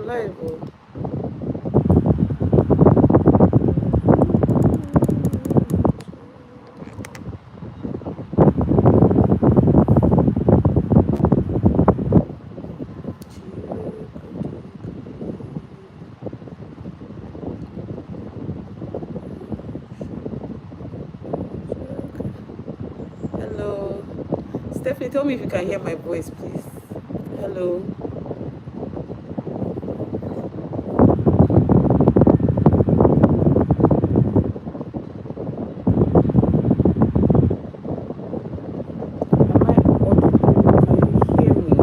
live. Hello. Stephanie, tell me if you can hear my voice, please. Hello. Am I audible? Can you hear me?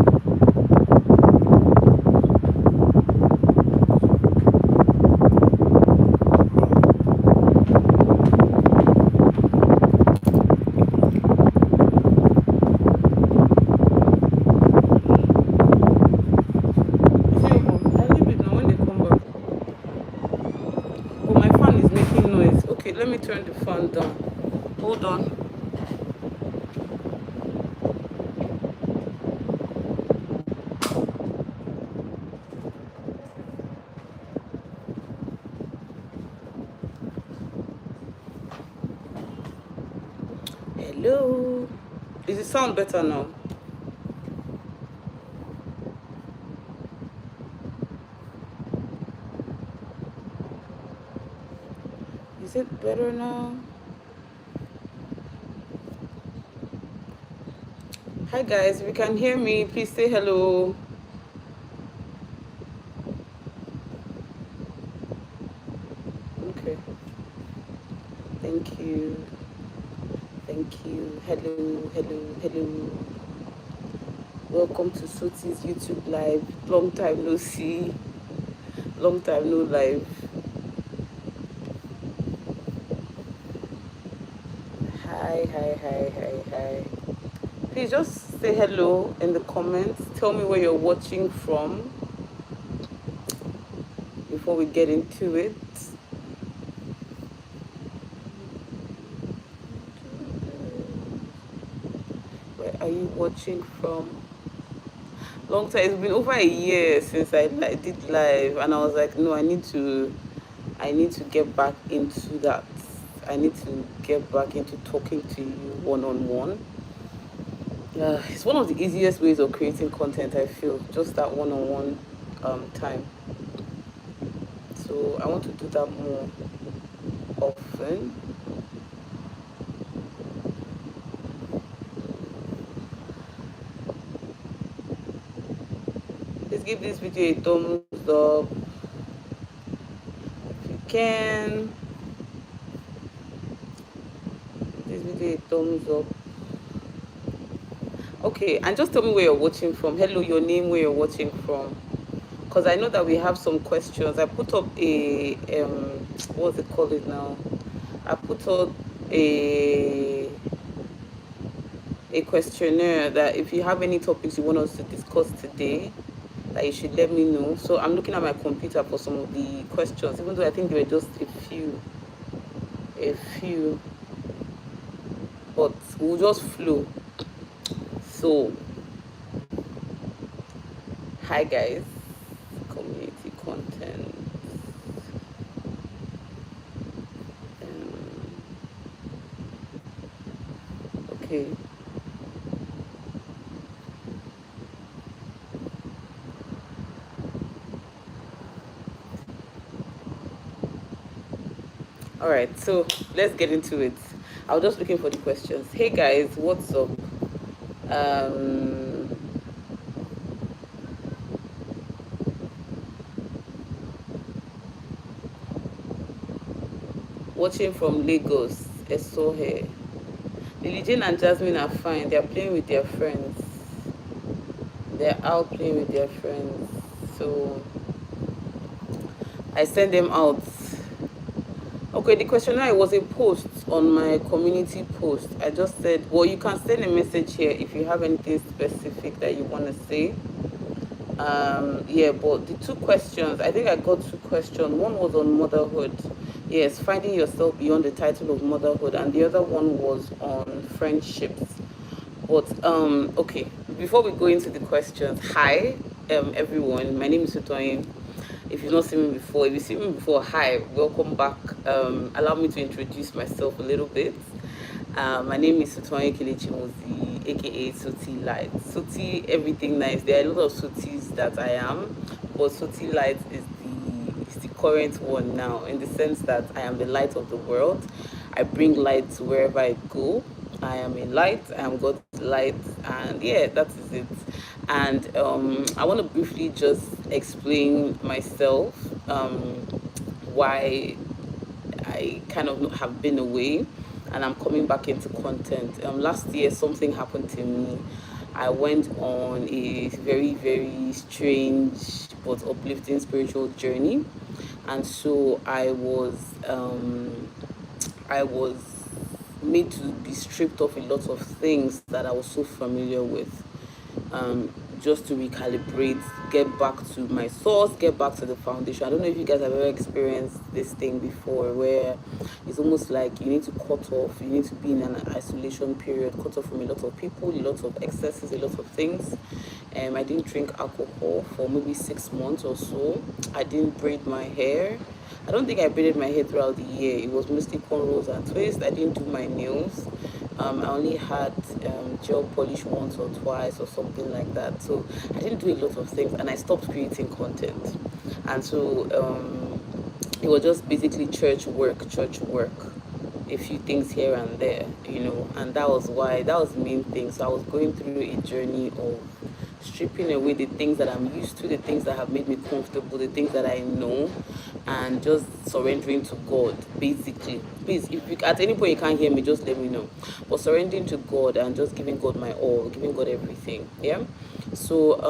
See, I leave it now when they come back. Oh, my fan is making noise. Okay, let me turn the fan down. Hold on. Hello. Is it sound better now? Is it better now? Hi guys, if you can hear me, please say hello. Okay. Thank you. Thank you. Hello, hello, hello. Welcome to Soti's YouTube live. Long time no see. Long time no live. Hi, hi, hi, hi, hi. Please just say hello in the comments. Tell me where you're watching from before we get into it. Where are you watching from? Long time. It's been over a year since I did live, and I was like, no, I need to get back into that. I need to get back into talking to you one on one. It's one of the easiest ways of creating content. I feel just that one on one time. So I want to do that more often. Please give this video a thumbs up if you can. Give this video a thumbs up. Okay, and just tell me where you're watching from. Hello, your name, where you're watching from. Because I know that we have some questions. I put up a what's it called now? I put up a questionnaire that if you have any topics you want us to discuss today, that you should let me know. So I'm looking at my computer for some of the questions, even though I think there were just a few, but we'll just flow. So, hi guys, community content. Okay. All right, so let's get into it. I was just looking for the questions. Hey guys, what's up? Watching from Lagos, Esohe. Lily Jane and Jasmine are fine. They're playing with their friends. They're out playing with their friends. So I send them out. Okay, the questionnaire was a post on my community post. I just said, well, you can send a message here if you have anything specific that you want to say. Yeah, but the two questions, I think I got two questions. One was on motherhood. Yes, finding yourself beyond the title of motherhood, and the other one was on friendships. But okay, before we go into the questions, hi everyone. My name is Utoyin. If you've not seen me before, if you've seen me before, hi, welcome back. Allow me to introduce myself a little bit. My name is Sutoye Kelechi, aka Soti Light. Soti, everything nice. There are a lot of Sotis that I am, but Soti Light is the current one now, in the sense that I am the light of the world. I bring light to wherever I go. I am a light. I am God's light, and yeah, that is it. And I want to briefly just explain myself, why I kind of have been away and I'm coming back into content. Last year, something happened to me. I went on a very, very strange but uplifting spiritual journey. And so I was made to be stripped of a lot of things that I was so familiar with, um, just to recalibrate, get back to my source, get back to the foundation. I don't know if you guys have ever experienced this thing before, where it's almost like you need to cut off, you need to be in an isolation period, cut off from a lot of people, a lot of excesses, a lot of things. I didn't drink alcohol for maybe 6 months or so. I didn't braid my hair. I don't think I braided my hair throughout the year. It was mostly cornrows and twists. I didn't do my nails. I only had gel polish once or twice or something like that. So I didn't do a lot of things, and I stopped creating content. And so it was just basically church work, a few things here and there, and that was the main thing. So I was going through a journey of stripping away the things that I'm used to, the things that have made me comfortable, the things that I know, and just surrendering to God, basically. Please, if you, at any point you can't hear me, just let me know. But surrendering to God and just giving God my all, giving God everything. Yeah. So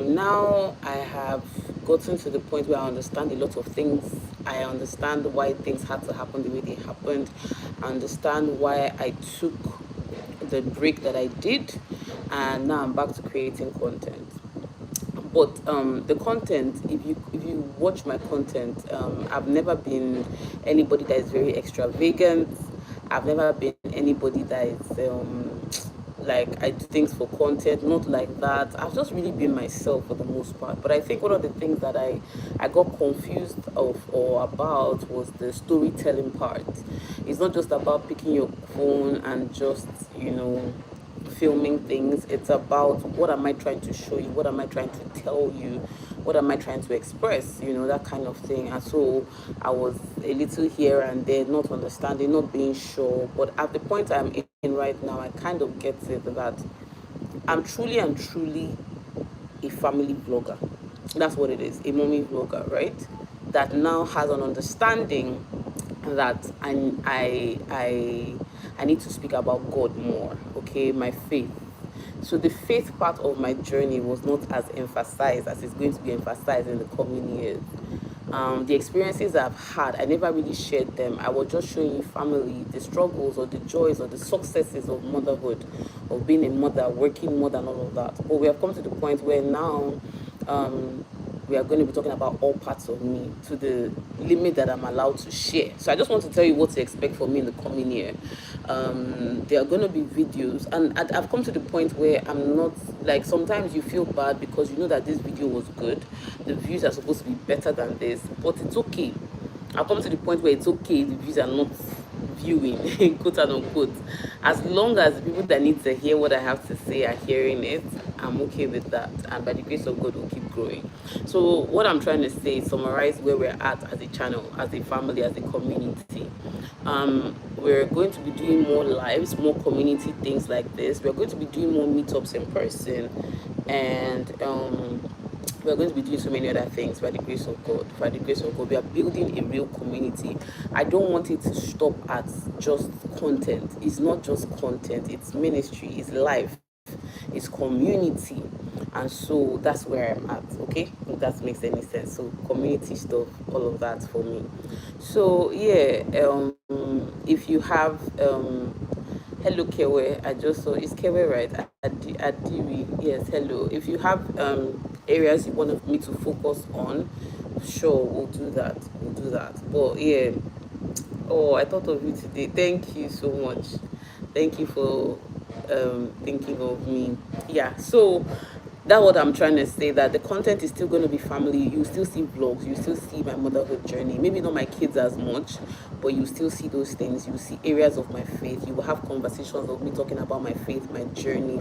now I have gotten to the point where I understand a lot of things. I understand why things had to happen the way they happened. I understand why I took the break that I did, and now I'm back to creating content. But the content, if you watch my content, I've never been anybody that is very extravagant. I've never been anybody that is like I do things for content, not like that. I've just really been myself for the most part. But I think one of the things that I got confused of or about was the storytelling part. It's not just about picking your phone and just, filming things. It's about, what am I trying to show you, what am I trying to tell you, what am I trying to express, that kind of thing. And so I was a little here and there, not understanding, not being sure. But at the point I'm in right now, I kind of get it that I'm truly and truly a family vlogger. That's what it is, a mommy vlogger, right? That now has an understanding that I need to speak about God more, okay, my faith. So the faith part of my journey was not as emphasized as it's going to be emphasized in the coming years. The experiences I've had, I never really shared them. I was just showing you family, the struggles or the joys or the successes of motherhood, of being a mother, working mother, and all of that. But we have come to the point where now we are going to be talking about all parts of me to the limit that I'm allowed to share. So I just want to tell you what to expect from me in the coming year. There are going to be videos, and I've come to the point where I'm not, like, sometimes you feel bad because you know that this video was good, the views are supposed to be better than this, but it's okay. I've come to the point where it's okay, the views are not viewing, quote and unquote. As long as the people that need to hear what I have to say are hearing it, I'm okay with that. And by the grace of God, we'll keep growing. So what I'm trying to say is summarize where we're at as a channel, as a family, as a community. We're going to be doing more lives, more community things like this. We're going to be doing more meetups in person, and we're going to be doing so many other things by the grace of God. By the grace of God, we are building a real community. I don't want it to stop at just content. It's not just content, it's ministry, it's life, it's community. And so that's where I'm at, okay? If that makes any sense. So community stuff, all of that for me. So yeah, if you have hello Kewe, I just saw, is Kewe right? Adiri, yes, hello. If you have areas you want me to focus on, sure, we'll do that. But yeah, oh, I thought of you today. Thank you so much. Thank you for thinking of me. Yeah, so That's what I'm trying to say, that the content is still going to be family. You still see vlogs, you still see my motherhood journey, maybe not my kids as much, but you still see those things. You see areas of my faith. You will have conversations of me talking about my faith, my journey,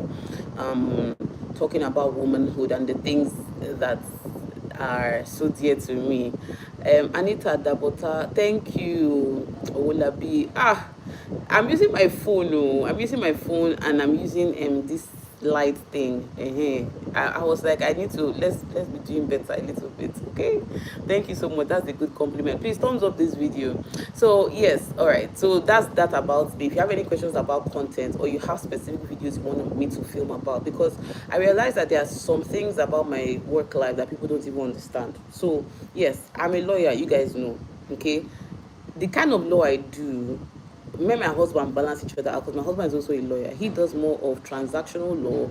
um talking about womanhood and the things that are so dear to me. Anita Dabota, thank you. Owolabi. I'm using my phone. Oh, I'm using my phone and I'm using this light thing. I was like, I need to let's be doing better a little bit. Okay. Thank you so much. That's a good compliment. Please thumbs up this video. So yes, all right. So that's that about me. If you have any questions about content or you have specific videos you want me to film about, because I realize that there are some things about my work life that people don't even understand. So yes, I'm a lawyer. You guys know. Okay, the kind of law I do, me and my husband balance each other out, because my husband is also a lawyer. He does more of transactional law,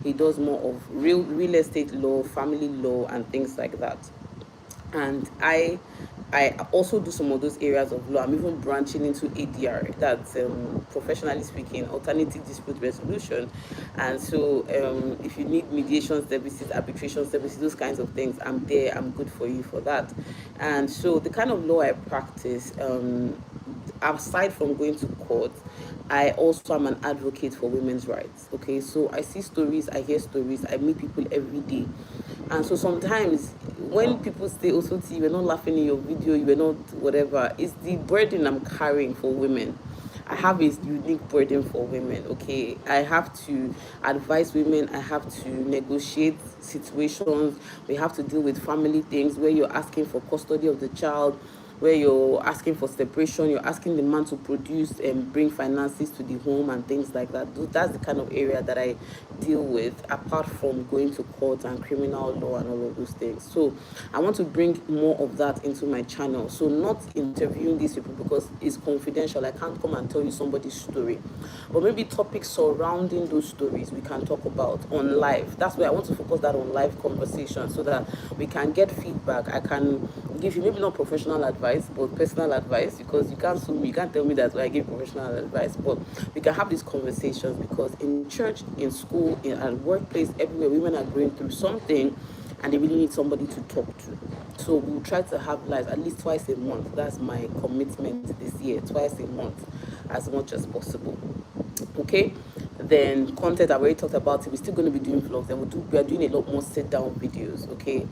he does more of real estate law, family law, and things like that. And I also do some of those areas of law. I'm even branching into ADR, that's professionally speaking, alternative dispute resolution. And so if you need mediation services, arbitration services, those kinds of things, I'm there. I'm good for you for that. And so the kind of law I practice, aside from going to court, I also am an advocate for women's rights. Okay, so I see stories, I hear stories, I meet people every day. And so sometimes when people say, also, you were not laughing in your video, you were not whatever, it's the burden I'm carrying for women. I have a unique burden for women. Okay, I have to advise women, I have to negotiate situations, we have to deal with family things where you're asking for custody of the child, where you're asking for separation, you're asking the man to produce and bring finances to the home and things like that. That's the kind of area that I deal with, apart from going to court and criminal law and all of those things. So I want to bring more of that into my channel. So not interviewing these people because it's confidential. I can't come and tell you somebody's story. But maybe topics surrounding those stories we can talk about on live. That's where I want to focus that on live conversation, so that we can get feedback. I can give you maybe not professional advice, but personal advice, because you can't sue me, you can't tell me that I give professional advice, but we can have these conversations, because in church, in school, in at workplace, everywhere, women are going through something and they really need somebody to talk to. So we'll try to have lives at least twice a month. That's my commitment this year, twice a month, as much as possible. Okay, then content I've already talked about it. We're still going to be doing vlogs, and we are doing a lot more sit down videos. Okay,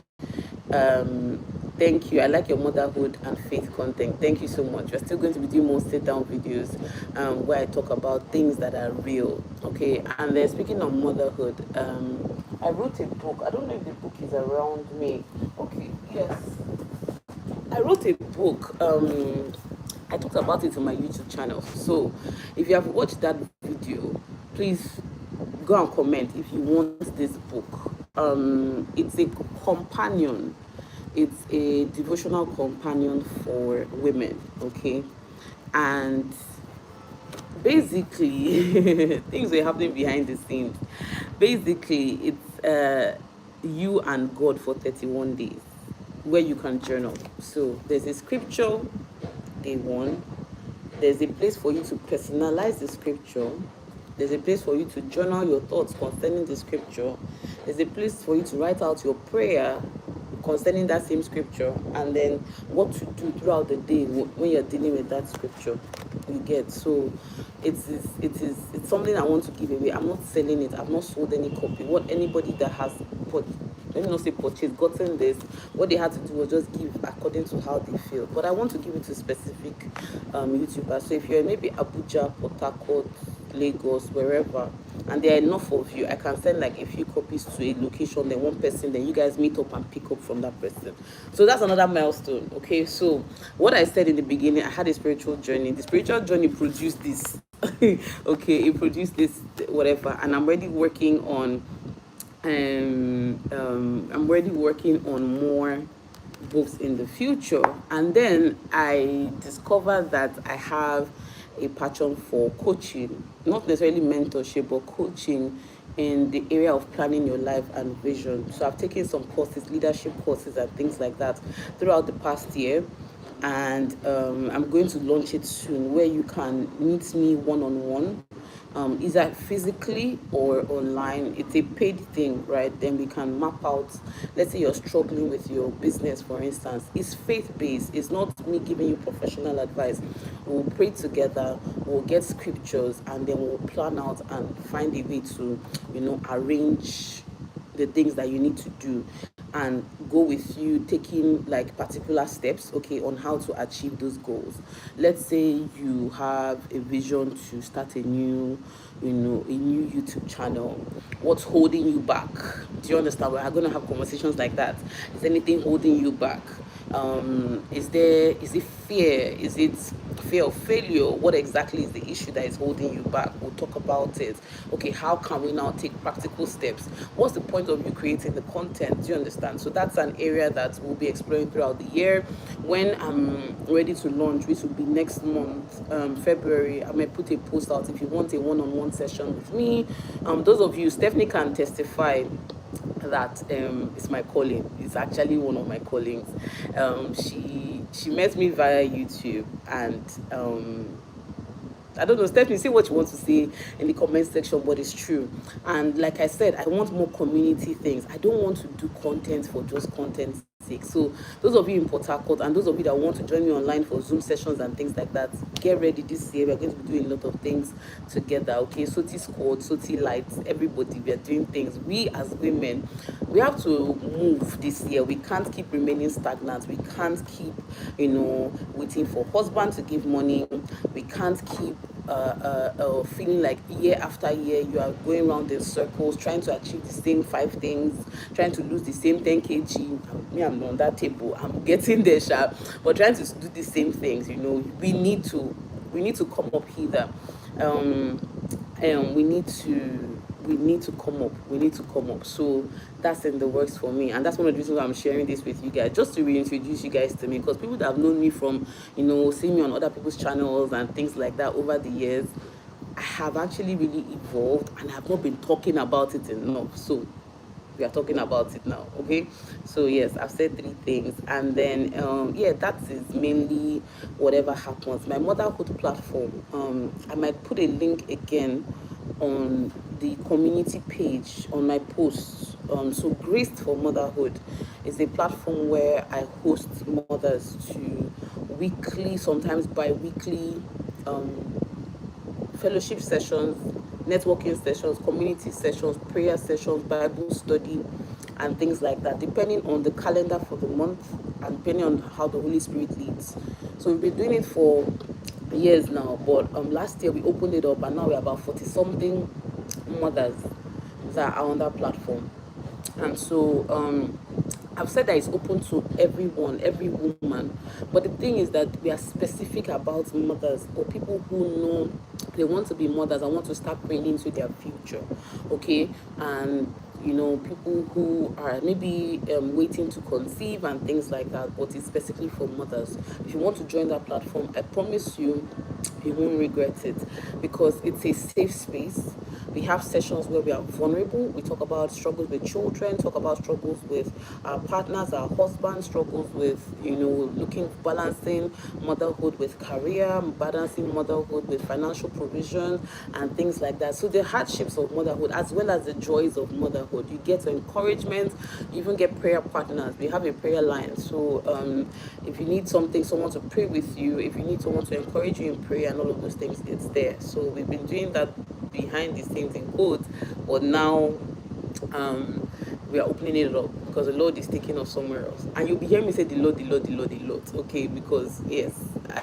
thank you. I like your motherhood and faith content. Thank you so much. We're still going to be doing more sit down videos where I talk about things that are real. Okay, and then speaking of motherhood, I wrote a book. I don't know if the book is around me. Okay, yes, I wrote a book. I talked about it on my YouTube channel. So if you have watched that video, please go and comment if you want this book. It's a companion. It's a devotional companion for women. Okay, and basically things were happening behind the scenes. Basically, it's you and God for 31 days, where you can journal. So there's a scripture, day one. There's a place for you to personalize the scripture. There's a place for you to journal your thoughts concerning the scripture. There's a place for you to write out your prayer concerning that same scripture, and then what to do throughout the day when you're dealing with that scripture. You get. So it's something I want to give away. I'm not selling it. I've not sold any copy. What anybody that has put, let me not say purchased, gotten this, what they had to do was just give according to how they feel. But I want to give it to specific YouTubers. So if you're maybe Abuja, Port Harcourt, Lagos, wherever, and there are enough of you, I can send like a few copies to a location, then one person, then you guys meet up and pick up from that person. So that's another milestone. Okay, so what I said in the beginning, I had a spiritual journey. The spiritual journey produced this. Okay, it produced this whatever, and I'm already working on more books in the future. And then I discovered that I have a passion for coaching, not necessarily mentorship, but coaching in the area of planning your life and vision. So I've taken some courses, leadership courses and things like that throughout the past year. And I'm going to launch it soon, where you can meet me one-on-one either physically or online. It's a paid thing, right? Then we can map out, let's say you're struggling with your business, for instance. It's faith-based. It's not me giving you professional advice. We'll pray together, we'll get scriptures, and then we'll plan out and find a way to, arrange the things that you need to do, and go with you taking like particular steps, okay, on how to achieve those goals. Let's say you have a vision to start a new YouTube channel. What's holding you back? Do you understand? We're going to have conversations like that. Is anything holding you back? Is it fear? Is it fear of failure? What exactly is the issue that is holding you back? We'll talk about it. Okay, how can we now take practical steps? What's the point of you creating the content? Do you understand? So that's an area that we'll be exploring throughout the year. When I'm ready to launch, which will be next month, February, I may put a post out if you want a one-on-one session with me. Those of you, Stephanie can testify that it's my calling. It's actually one of my callings. She met me via YouTube, and I don't know, Stephanie, say what you want to say in the comment section, but it's true. And like I said, I want more community things. I don't want to do content for just content's sake. So those of you in Port Harcourt and those of you that want to join me online for Zoom sessions and things like that, get ready this year. We're going to be doing a lot of things together. Okay, Soti Squad, Soti Lights, everybody, we are doing things. We as women, we have to move this year. We can't keep remaining stagnant. We can't keep, waiting for husband to give money. We can't keep feeling like year after year you are going around in circles trying to achieve the same 5 things, trying to lose the same 10 kg. Me, I'm on that table, I'm getting there sharp, but trying to do the same things. We need to come up hither. We need to come up. So that's in the works for me, and that's one of the reasons why I'm sharing this with you guys, just to reintroduce you guys to me, because people that have known me from seeing me on other people's channels and things like that over the years, I have actually really evolved and have not been talking about it enough. So we are talking about it now. Okay, so yes, I've said 3 things, and then that is mainly whatever happens. My motherhood platform, I might put a link again on the community page on my posts. So Graced for Motherhood is a platform where I host mothers to weekly, sometimes bi-weekly, fellowship sessions, networking sessions, community sessions, prayer sessions, Bible study, and things like that, depending on the calendar for the month and depending on how the Holy Spirit leads. So we've been doing it for years now, but last year we opened it up, and now we're about 40 something mothers that are on that platform. And so I've said that it's open to everyone, every woman. But the thing is that we are specific about mothers, or people who know they want to be mothers and want to start praying into their future. Okay, and people who are maybe waiting to conceive and things like that, but it's specifically for mothers. If you want to join that platform, I promise you won't regret it, because it's a safe space. We have sessions where we are vulnerable. We talk about struggles with children, talk about struggles with our partners, our husbands, struggles with, balancing motherhood with career, balancing motherhood with financial provision and things like that. So the hardships of motherhood as well as the joys of motherhood. You get encouragement, you even get prayer partners. We have a prayer line. So if you need someone to pray with you, if you need someone to encourage you in prayer and all of those things, it's there. So we've been doing that behind these things in quotes, but now we are opening it up because the Lord is taking us somewhere else. And you'll be hearing me say the Lord, the Lord, the Lord, the Lord. Okay, because yes,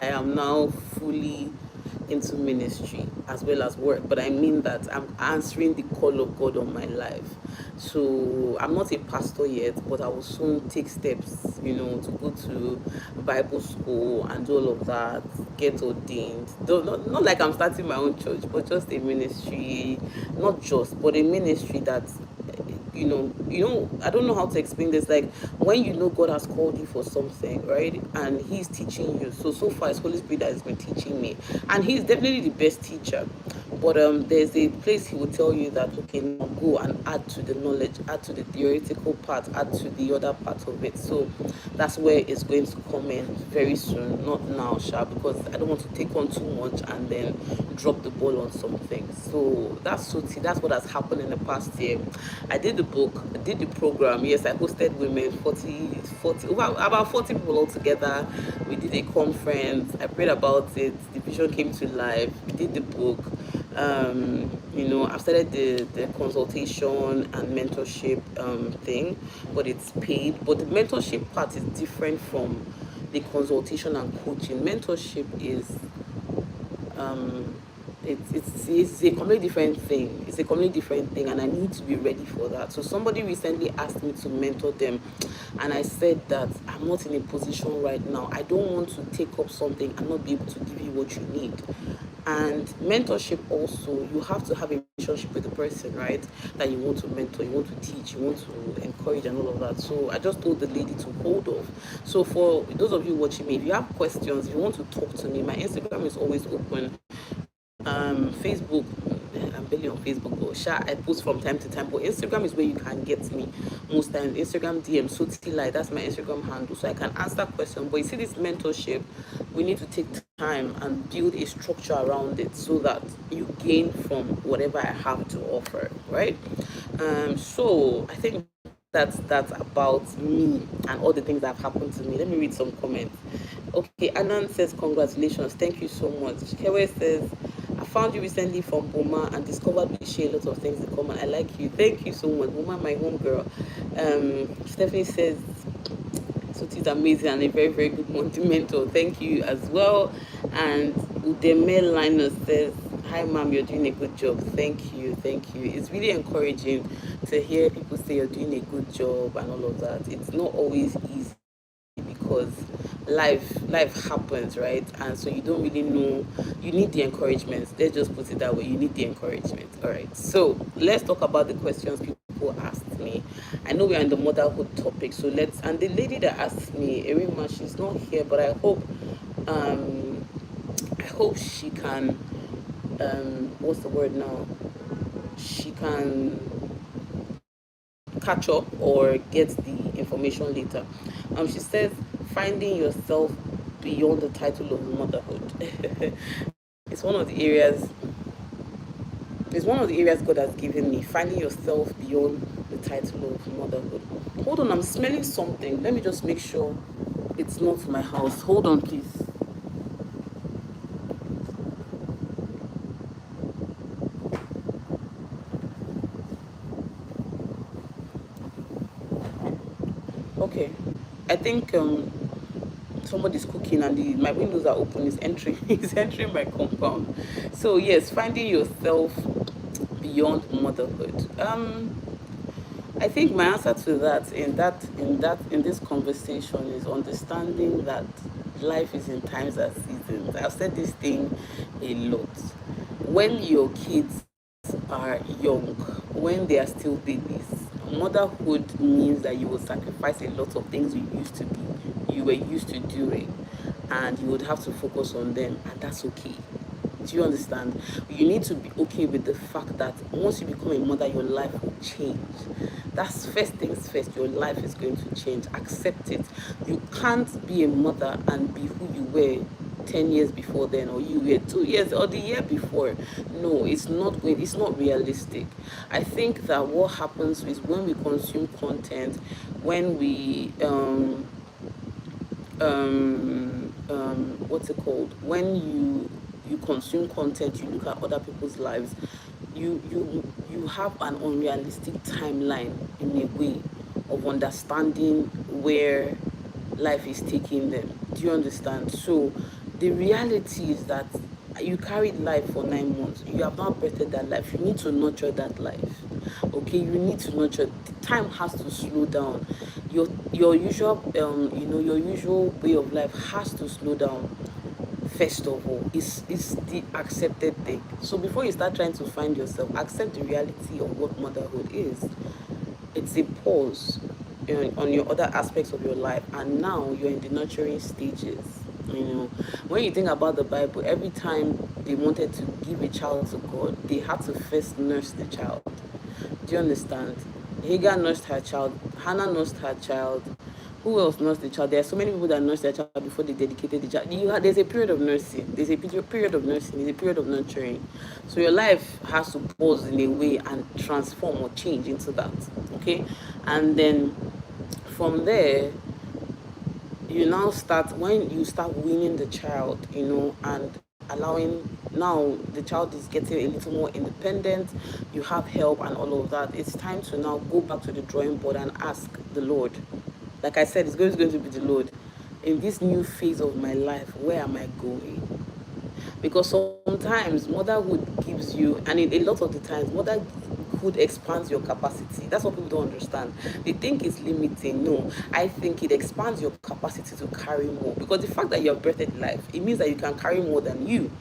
I am now fully into ministry as well as work, but I mean that I'm answering the call of God on my life. So I'm not a pastor yet, but I will soon take steps, to go to Bible school and do all of that, get ordained. Though not like I'm starting my own church, but just a ministry, not just, but a ministry that I don't know how to explain this. Like when God has called you for something, right? And He's teaching you. So far it's Holy Spirit that has been teaching me. And He's definitely the best teacher. But there's a place he will tell you that, okay, now go and add to the knowledge, add to the theoretical part, add to the other part of it. So that's where it's going to come in very soon, not now, Sha, because I don't want to take on too much and then drop the ball on something. So that's what has happened in the past year. I did the book, I did the program. Yes, I hosted women, 40, about 40 people altogether. We did a conference. I prayed about it. The vision came to life. We did the book. I've started the consultation and mentorship thing, but it's paid. But the mentorship part is different from the consultation and coaching. Mentorship is it's a completely different thing. It's a completely different thing, and I need to be ready for that. So somebody recently asked me to mentor them, and I said that I'm not in a position right now. I don't want to take up something and not be able to give you what you need. And mentorship also, you have to have a relationship with the person, right? That you want to mentor, you want to teach, you want to encourage, and all of that. So I just told the lady to hold off. So for those of you watching me, if you have questions, if you want to talk to me, my Instagram is always open. Facebook, I'm barely on Facebook, but sure, I post from time to time. But Instagram is where you can get me most times. Instagram DM, so like that's my Instagram handle, so I can answer questions. But you see, this mentorship, we need to take time and build a structure around it so that you gain from whatever I have to offer, right? So I think that's about me and all the things that have happened to me. Let me read some comments. Okay, Anan says congratulations, thank you so much. Kewe says, I found you recently from Boma and discovered we share a lot of things in common. I like you. Thank you so much. Boma, my home girl. Stephanie says, so it is amazing and a very, very good mentor. Thank you as well. And Udeme Linus says, hi ma'am, you're doing a good job. Thank you, thank you. It's really encouraging to hear people say you're doing a good job and all of that. It's not always easy because life happens, right? And so you don't really know, you need the encouragement. Let's just put it that way, you need the encouragement. All right, so let's talk about the questions people asked me. I know we're in the motherhood topic, so let's, and the lady that asked me, Erima, she's not here, but I hope she can what's the word now, she can catch up or get the information later. She says, finding yourself beyond the title of motherhood. it's one of the areas it's one of the areas God has given me, finding yourself beyond the title of motherhood. Hold on, I'm smelling something. Let me just make sure it's not my house. Hold on, please. Okay, I think somebody's cooking and my windows are open. Is entering is entering my compound. So yes, finding yourself beyond motherhood. I think my answer to that in this conversation is understanding that life is in times and seasons. I've said this thing a lot. When your kids are young, when they are still babies, motherhood means that you will sacrifice a lot of things you were used to doing, and you would have to focus on them, and that's okay. Do you understand? You need to be okay with the fact that once you become a mother, your life will change. That's first things first. Your life is going to change. Accept it. You can't be a mother and be who you were 10 years before then, or you were 2 years or the year before. No, it's not realistic. I think that what happens is when we consume content, when we what's it called, when you consume content, you look at other people's lives, you have an unrealistic timeline in a way of understanding where life is taking them. Do you understand? So the reality is that you carried life for 9 months. You have not birthed that life. You need to nurture that life. Okay, you need to nurture. Time has to slow down. Your usual your usual way of life has to slow down. First of all, is the accepted thing. So before you start trying to find yourself, accept the reality of what motherhood is. It's a pause on your other aspects of your life, and now you're in the nurturing stages. You know, when you think about the Bible, every time they wanted to give a child to God, they had to first nurse the child. Do you understand? Hagar nursed her child, Hannah nursed her child. Who else nursed the child? There are so many people that nursed their child before they dedicated the child. There's a period of nursing. There's a period of nursing. There's a period of nurturing. So your life has to pause in a way and transform or change into that. Okay, and then from there, you now start when you start weaning the child, and allowing, now the child is getting a little more independent, you have help and all of that. It's time to now go back to the drawing board and ask the Lord. Like I said, it's going to be the Lord. In this new phase of my life, where am I going? Because sometimes motherhood gives you, and a lot of the times motherhood expands your capacity. That's what people don't understand. They think it's limiting. No, I think it expands your capacity to carry more, because the fact that you're birthed life, it means that you can carry more than you.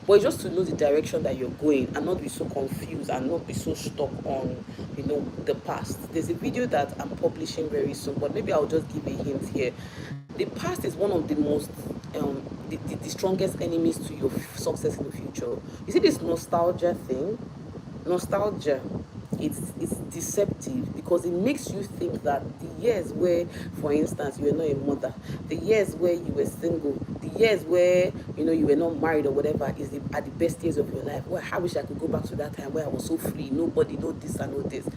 But it's just to know the direction that you're going and not be so confused and not be so stuck on, the past. There's a video that I'm publishing very soon, but maybe I'll just give a hint here. The past is one of the most the strongest enemies to your success in the future. You see this nostalgia thing? Nostalgia, it's deceptive, because it makes you think that the years where, for instance, you were not a mother, the years where you were single, the years where you were not married or whatever, are the best years of your life. Well, I wish I could go back to that time where I was so free, nobody know this and know this.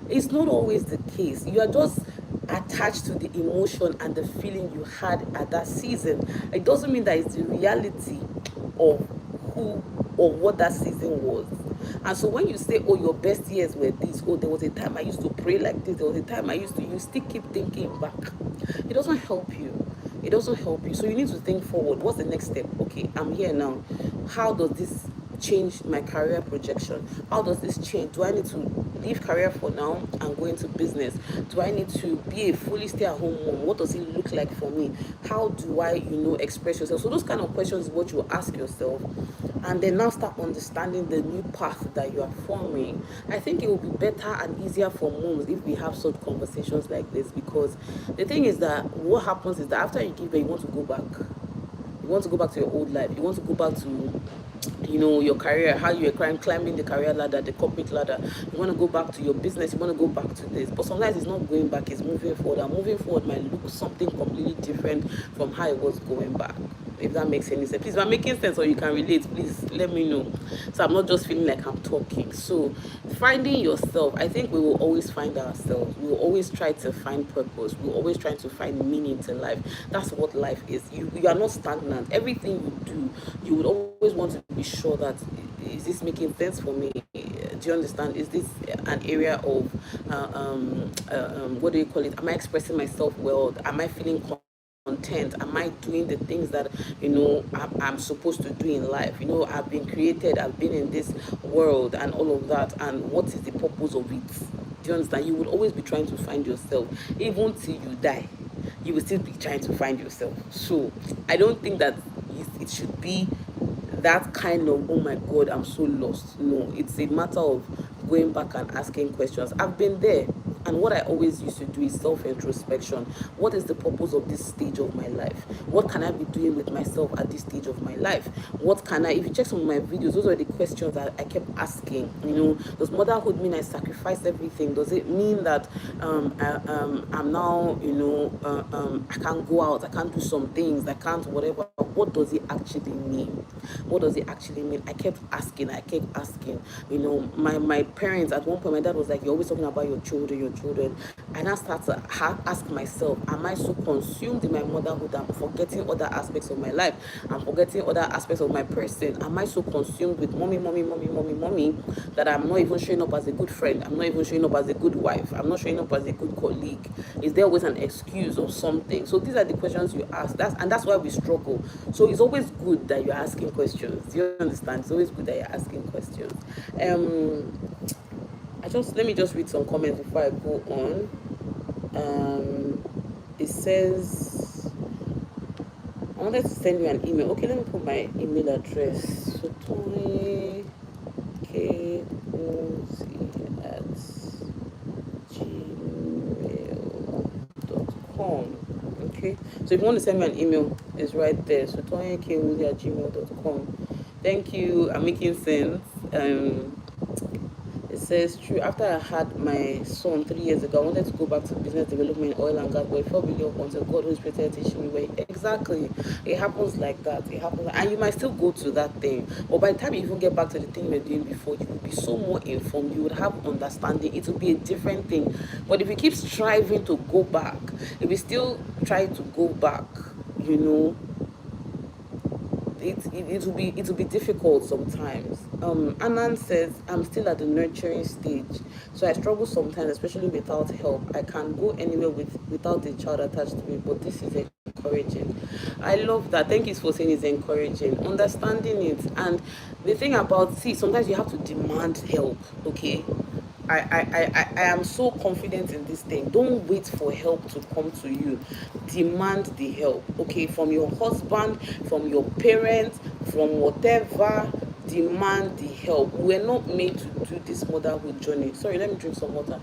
It's not always the case. You are just attached to the emotion and the feeling you had at that season. It doesn't mean that it's the reality of who or what that season was. And so when you say, oh, your best years were this, oh, there was a time I used to pray like this, there was a time you still keep thinking back. It doesn't help you. It doesn't help you. So you need to think forward. What's the next step? Okay, I'm here now. How does this change my career projection? How does this change? Do I need to leave career for now and go into business? Do I need to be a fully stay-at-home mom? What does it look like for me? How do I, express yourself? So those kind of questions is what you ask yourself, and then now start understanding the new path that you are forming. I think it will be better and easier for moms if we have such conversations like this, because the thing is that what happens is that after you give birth, you want to go back. You want to go back to your old life. You want to go back to your career, how you were climbing the career ladder, the corporate ladder. You want to go back to your business, you want to go back to this. But sometimes it's not going back, it's moving forward. And moving forward might look something completely different from how it was going back. If that makes any sense. Please, if I'm making sense or you can relate, please let me know. So I'm not just feeling like I'm talking. So finding yourself, I think we will always find ourselves. We will always try to find purpose. We're always trying to find meaning to life. That's what life is. You are not stagnant. Everything you do, you would always want to be sure that, is this making sense for me? Do you understand? Is this an area of what do you call it? Am I expressing myself well? Am I feeling content? Am I doing the things that I'm supposed to do in life? I've been created, I've been in this world and all of that, and what is the purpose of it? Do you understand? You will always be trying to find yourself. Even till you die, you will still be trying to find yourself. So I don't think that it should be that kind of, oh my God, I'm so lost. No, it's a matter of going back and asking questions. I've been there. And what I always used to do is self-introspection. What is the purpose of this stage of my life? What can I be doing with myself at this stage of my life? What can if you check some of my videos, those are the questions that I kept asking. Does motherhood mean I sacrifice everything? Does it mean that I'm now, I can't go out, I can't do some things, I can't whatever? What does it actually mean? What does it actually mean? I kept asking. My parents, at one point, my dad was like, you're always talking about your children. And I started to ask myself, am I so consumed in my motherhood that I'm forgetting other aspects of my life? I'm forgetting other aspects of my person. Am I so consumed with mommy, that I'm not even showing up as a good friend? I'm not even showing up as a good wife. I'm not showing up as a good colleague. Is there always an excuse or something? So these are the questions you ask. That's why we struggle. So it's always good that you're asking questions. Do you understand? It's always good that you're asking questions. Let me just read some comments before I go on. It says, I wanted to send you an email. Okay, let me put my email address. Sotoy KOC@gmail.com. Okay. Okay. So if you want to send me an email, it's right there. So tonyakewuzi@gmail.com. Thank you. I'm making sense. It says, true, after I had my son 3 years ago, I wanted to go back to business development, oil and gas, but it felt really up until God who is prepared to teach me where. Exactly. It happens like that. It happens. And you might still go to that thing. But by the time you even get back to the thing you were doing before, you will be so more informed. You would have understanding. It will be a different thing. But if you keep striving to go back, if you still try to go back, you know, it will be difficult sometimes. Anan says, I'm still at the nurturing stage, so I struggle sometimes, especially without help. I can go anywhere without the child attached to me, but this is encouraging. I love that. Thank you for saying it's encouraging. Understanding it. And the thing about, see, sometimes you have to demand help, okay? I am so confident in this thing. Don't wait for help to come to you. Demand the help, okay? From your husband, from your parents, from whatever. Demand the help. We're not made to do this motherhood journey. Sorry, let me drink some water.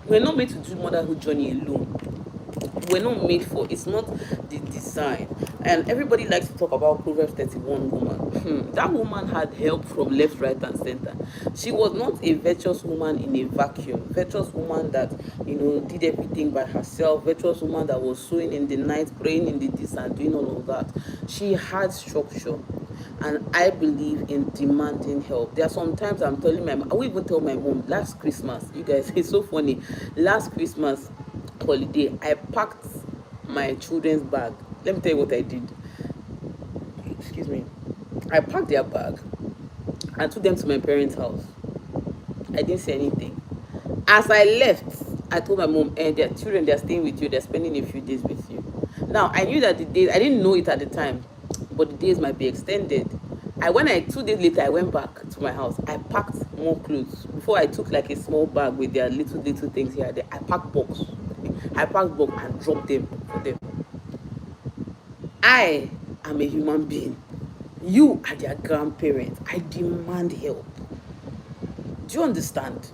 We're not made to do motherhood journey alone. We're not made for, it's not the design. And everybody likes to talk about Proverbs 31 woman. That woman had help from left, right, and center. She was not a virtuous woman in a vacuum. Virtuous woman that, did everything by herself. Virtuous woman that was sewing in the night, praying in the this and doing all of that. She had structure. And I believe in demanding help. There are sometimes I'm telling my mom, I will even tell my mom, last Christmas, you guys, it's so funny. Last Christmas holiday, I packed my children's bag. Let me tell you what I did. Excuse me. I packed their bag and took them to my parents' house. I didn't say anything. As I left, I told my mom, their children, they're staying with you, they're spending a few days with you. Now, I knew that the days, I didn't know it at the time, but the days might be extended. 2 days later, I went back to my house. I packed more clothes. Before I took like a small bag with their little things here and there. I packed box. And dropped them for them. I am a human being. You are their grandparents. I demand help. Do you understand?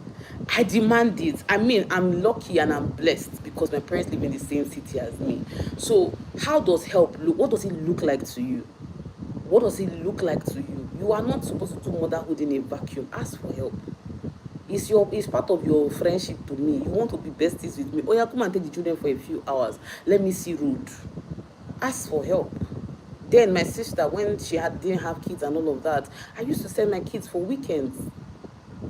I demand it. I mean, I'm lucky and I'm blessed because my parents live in the same city as me. So how does help look? What does it look like to you? What does it look like to you? You are not supposed to do motherhood in a vacuum. Ask for help. It's part of your friendship to me. You want to be besties with me. Oh yeah, come and take the children for a few hours. Let me see road. Ask for help. Then my sister, when she didn't have kids and all of that, I used to send my kids for weekends.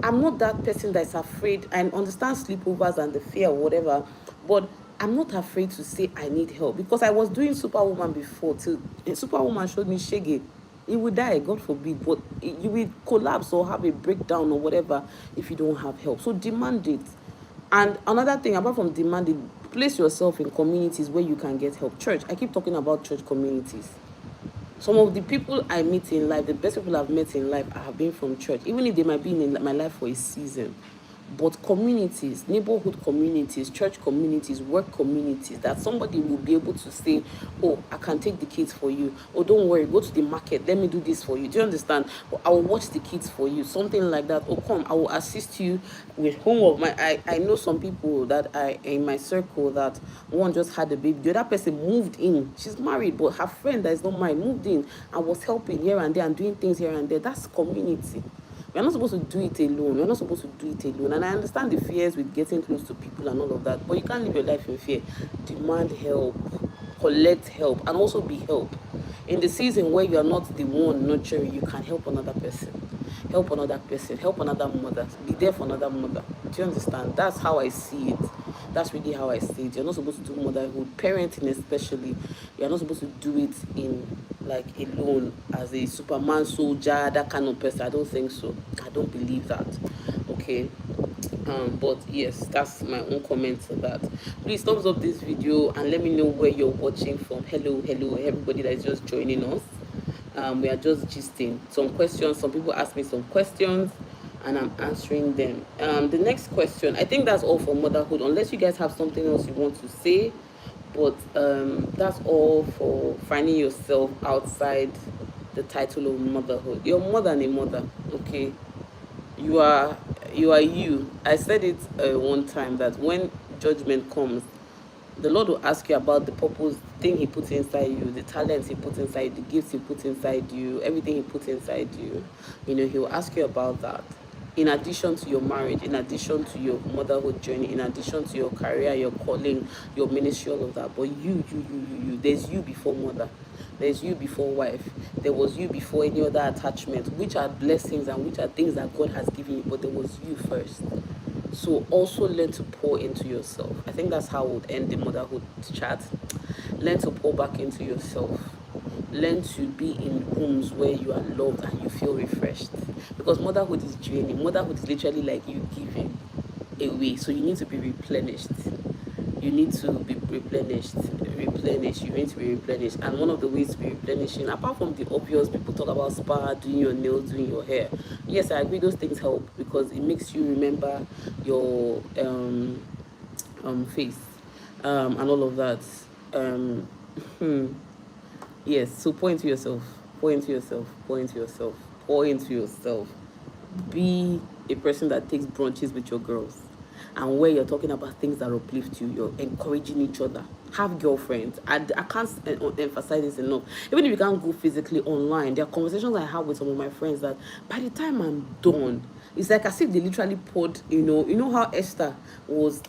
I'm not that person that's afraid. I understand sleepovers and the fear or whatever, but I'm not afraid to say I need help because I was doing Superwoman before till Superwoman showed me Shege. You will die, God forbid, but you will collapse or have a breakdown or whatever if you don't have help. So demand it. And another thing, apart from demanding, place yourself in communities where you can get help. Church, I keep talking about church communities. Some of the people I meet in life, the best people I've met in life, have been from church, even if they might be in my life for a season. But communities, neighborhood communities, church communities, work communities, that somebody will be able to say, oh, I can take the kids for you. Oh, don't worry, go to the market. Let me do this for you. Do you understand? Or I will watch the kids for you. Something like that. Oh, come, I will assist you with homework. I know some people that are in my circle that one just had a baby. The other person moved in. She's married, but her friend that is not married moved in and was helping here and there and doing things here and there. That's community. We're not supposed to do it alone. We're not supposed to do it alone. And I understand the fears with getting close to people and all of that, but you can't live your life in fear. Demand help, collect help, and also be helped. In the season where you are not the one nurturing, you can help another person. Help another person. Help another mother. Be there for another mother. Do you understand? That's how I see it. That's really how I see it. You're not supposed to do motherhood, parenting especially. You're not supposed to do it in like alone as a Superman soldier, that kind of person. I don't think so. I don't believe that. Okay. But yes, that's my own comment to that. Please thumbs up this video and let me know where you're watching from. Hello, everybody that is just joining us. We are just gisting. Some questions, some people ask me some questions and I'm answering them. The next question, I think that's all for motherhood, unless you guys have something else you want to say. But that's all for finding yourself outside the title of motherhood. You're more than a mother, okay? You are You are you. I said it one time that when judgment comes, the Lord will ask you about the purpose, thing He puts inside you, the talents He puts inside, the gifts He puts inside you, everything He puts inside you. He will ask you about that. In addition to your marriage, in addition to your motherhood journey, in addition to your career, your calling, your ministry, all of that. But you. There's you before mother. There's you before wife. There was you before any other attachment, which are blessings and which are things that God has given you. But there was you first. So also learn to pour into yourself. I think that's how we'll end the motherhood chat. Learn to pour back into yourself. Learn to be in rooms where you are loved and you feel refreshed. Because motherhood is draining. Motherhood is literally like you giving away. So you need to be replenished. You need to be replenished. You need to be replenished. And one of the ways to be replenishing, apart from the obvious, people talk about spa, doing your nails, doing your hair. Yes, I agree, those things help because it makes you remember your face and all of that. Um, yes, so pour into yourself, pour into yourself, pour into yourself, pour into yourself. Be a person that takes brunches with your girls and where you're talking about things that uplift you, you're encouraging each other. Have girlfriends. I can't emphasize this enough. Even if you can't go physically online, there are conversations I have with some of my friends that by the time I'm done, it's like as if they literally poured, how Esther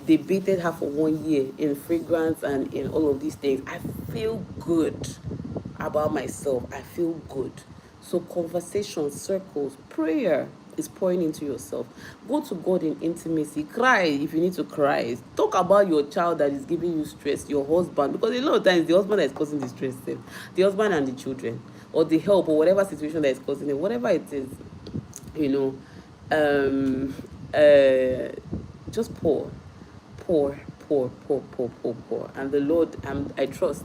they baited her for 1 year in fragrance and in all of these things. I feel good about myself. I feel good. So conversations, circles, prayer is pouring into yourself. Go to God in intimacy. Cry if you need to cry. Talk about your child that is giving you stress, your husband, because a lot of times the husband that is causing the stress, the husband and the children, or the help, or whatever situation that is causing it, whatever it is, you know, um, uh, just pour, pour, and the Lord, I trust.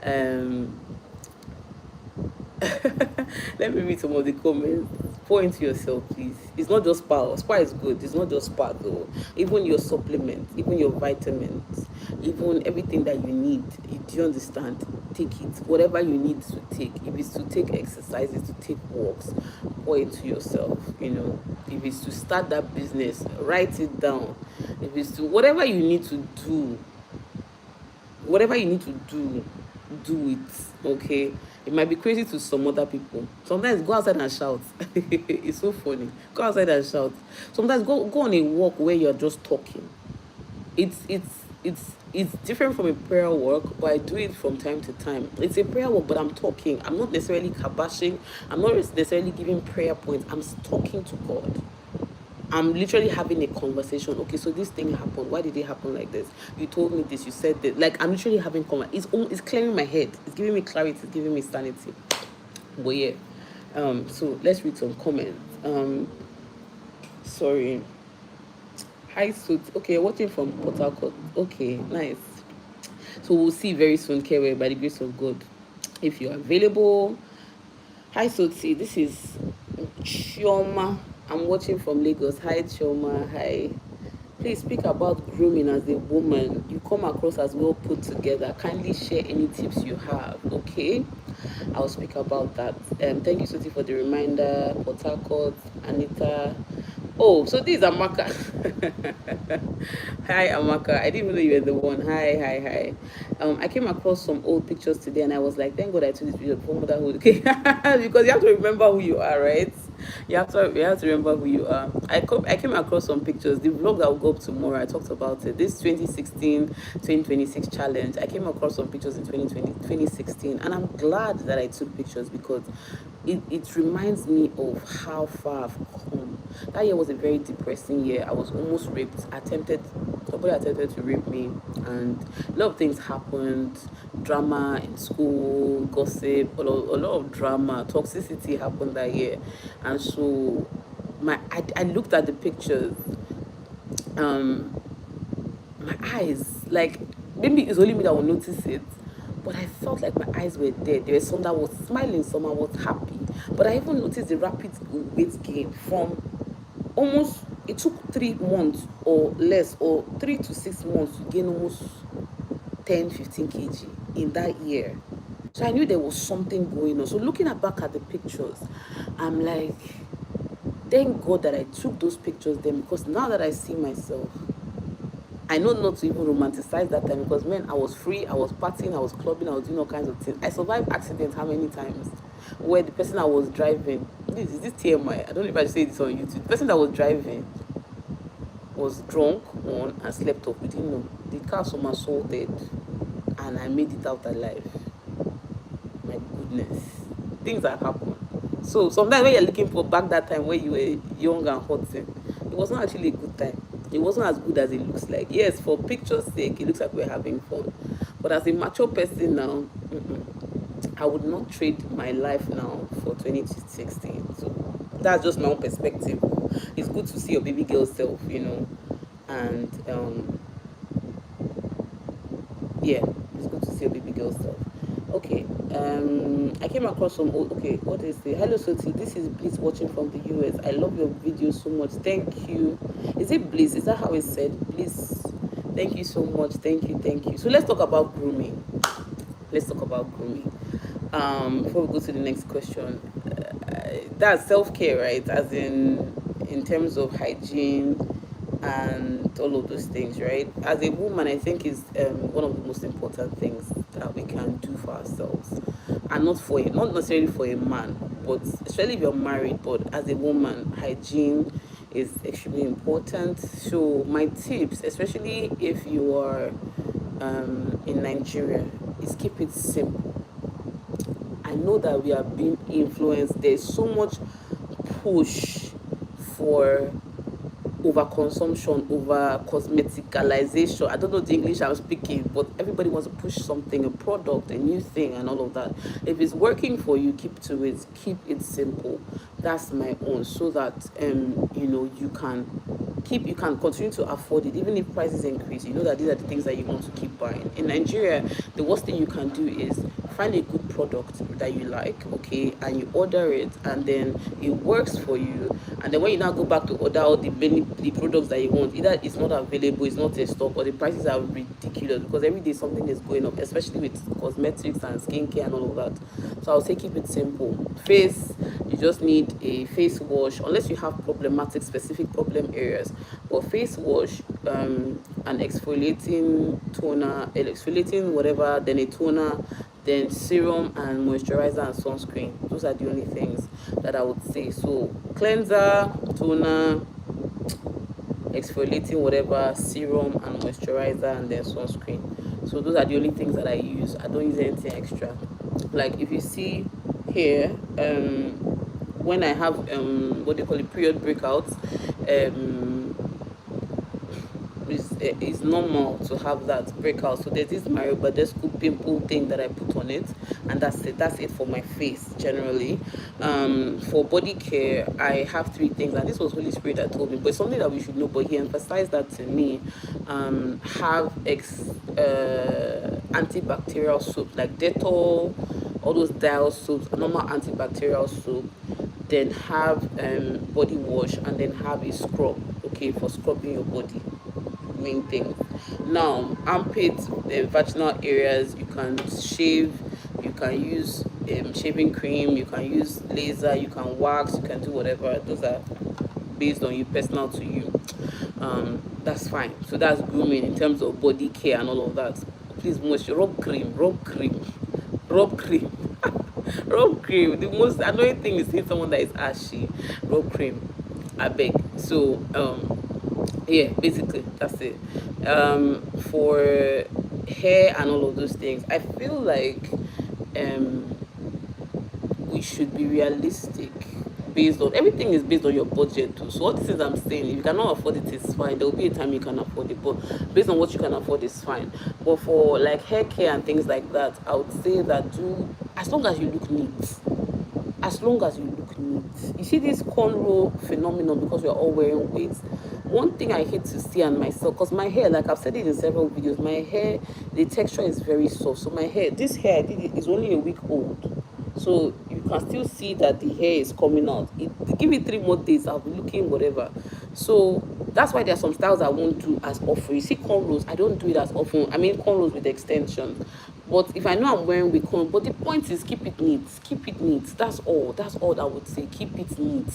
Um, Let me read some of the comments. Pour into yourself, please. It's not just spa. Spa is good. It's not just spa though. Even your supplements, even your vitamins, even everything that you need. Do you understand? Take it. Whatever you need to take. If it's to take exercises, to take walks, pour into yourself. If it's to start that business, write it down. If it's to whatever you need to do, do it. Okay, it might be crazy to some other people. Sometimes go outside and shout. It's so funny. Go outside and shout. Sometimes go on a walk where you're just talking. It's different from a prayer walk, but I do it from time to time. It's a prayer walk, but I'm talking. I'm not necessarily kabashing. I'm not necessarily giving prayer points. I'm talking to God. I'm literally having a conversation. Okay, so this thing happened. Why did it happen like this? You told me this. You said that. Like, I'm literally having It's clearing my head. It's giving me clarity. It's giving me sanity. But yeah. So let's read some comments. Sorry. Hi, Suit. Okay, watching from Port Harcourt. Okay, nice. So we'll see very soon, Kewe, by the grace of God. If you're available. Hi, Sotsi. This is Chioma. I'm watching from Lagos. Hi, Chioma. Hi. Please speak about grooming as a woman. You come across as well put together. Kindly share any tips you have. Okay, I'll speak about that. Thank you, Sotsi, for the reminder. Port Harcourt, Anita. Oh, so this is Amaka. Hi, Amaka. I didn't even know you were the one. Hi. I came across some old pictures today and I was like, thank God I took this video for motherhood. Okay, because you have to remember who you are, right? You have to remember who you are. I came across some pictures. The vlog that will go up tomorrow, I talked about it. This 2016-2026 challenge. I came across some pictures in 2016, and I'm glad that I took pictures because it reminds me of how far I've come. That year was a very depressing year. I was almost raped. Somebody attempted to rape me, and a lot of things happened. Drama in school, gossip, a lot of drama, toxicity happened that year. And so I looked at the pictures, my eyes, like, maybe it's only me that will notice it, but I felt like my eyes were dead. There was some that was smiling, some that was happy. But I even noticed the rapid weight gain from almost, it took 3 months or less, or 3 to 6 months to gain almost 10-15 kg in that year. So I knew there was something going on. So looking back at the pictures, I'm like, thank God that I took those pictures then, because now that I see myself, I know not to even romanticize that time, because man, I was free, I was partying, I was clubbing, I was doing all kinds of things. I survived accidents how many times? Where the person I was driving, this TMI, I don't know if I say this on YouTube. The person that was driving was drunk on and slept off. We didn't know. The car somersaulted and I made it out alive. My goodness. Things that happen. So sometimes when you're looking for back that time when you were young and hot, it wasn't actually a good time. It wasn't as good as it looks like. Yes, for picture's sake, it looks like we're having fun. But as a mature person now, I would not trade my life now for 2016. So that's just my own perspective. It's good to see your baby girl self, and yeah, it's good to see your baby girl self. Okay, I came across some okay, what is the hello Soti, this is Bliss watching from the US. I love your video so much. Thank you. Is it Bliss? Is that how it's said? Bliss. Thank you so much. Thank you, thank you. So let's talk about grooming. Let's talk about grooming. Before we go to the next question, that's self-care, right? As in terms of hygiene and all of those things, right? As a woman, I think is one of the most important things that we can do for ourselves, and not necessarily for a man, but especially if you're married. But as a woman, hygiene is extremely important. So my tips, especially if you are in Nigeria, is keep it simple. I know that we are being influenced. There's so much push for overconsumption, over cosmeticalization. I don't know the English I'm speaking, but everybody wants to push something, a product, a new thing, and all of that. If it's working for you, keep to it. Keep it simple. That's my own, so that you can continue to afford it, even if prices increase. You know that these are the things that you want to keep buying. In Nigeria, the worst thing you can do is find a good product that you like, okay, and you order it, and then it works for you, and then when you now go back to order all the products that you want, either it's not available, it's not in stock, or the prices are ridiculous, because every day something is going up, especially with cosmetics and skincare and all of that. So I'll say keep it simple. Face, you just need a face wash, unless you have problematic specific problem areas. But face wash, an exfoliating toner, exfoliating whatever, then a toner, then serum and moisturizer and sunscreen. Those are the only things that I would say. So cleanser, toner, exfoliating whatever, serum and moisturizer, and then sunscreen. So those are the only things that I use. I don't use anything extra. Like if you see here, when I have what they call it, period breakouts, it's normal to have that breakout. So there's this Badescu pimple thing that I put on it, and that's it for my face generally. For body care, I have 3 things, and this was Holy Spirit that told me, but it's something that we should know, but he emphasized that to me. Have antibacterial soap like Dettol, all those dial soaps, normal antibacterial soap, then have body wash, and then have a scrub, okay, for scrubbing your body. Main thing. Now, armpits, vaginal areas, you can shave, you can use shaving cream, you can use laser, you can wax, you can do whatever. Those are based on you, personal to you. That's fine. So that's grooming in terms of body care and all of that. Please, moisture, rub cream. Rub cream. Rub cream. The most annoying thing is seeing someone that is ashy. Rub cream. I beg. So yeah, basically that's it. For hair and all of those things, I feel like we should be realistic. Based on everything is based on your budget too. So all these things I'm saying, if you cannot afford it, it's fine. There will be a time you can afford it, but based on what you can afford, it's fine. But for like hair care and things like that, I would say that do as long as you look neat. As long as you look neat. You see this cornrow phenomenon, because we're all wearing wigs. One thing I hate to see on myself, because my hair, like I've said it in several videos, my hair, the texture is very soft. So my hair, this hair I did it is only a week old. So you can still see that the hair is coming out. Give it 3 more days, I'll be looking whatever. So that's why there are some styles I won't do as often. You see cornrows, I don't do it as often. I mean cornrows with extensions. But if I know I'm wearing wig, come. But the point is, keep it neat. Keep it neat. That's all. That's all I would say. Keep it neat.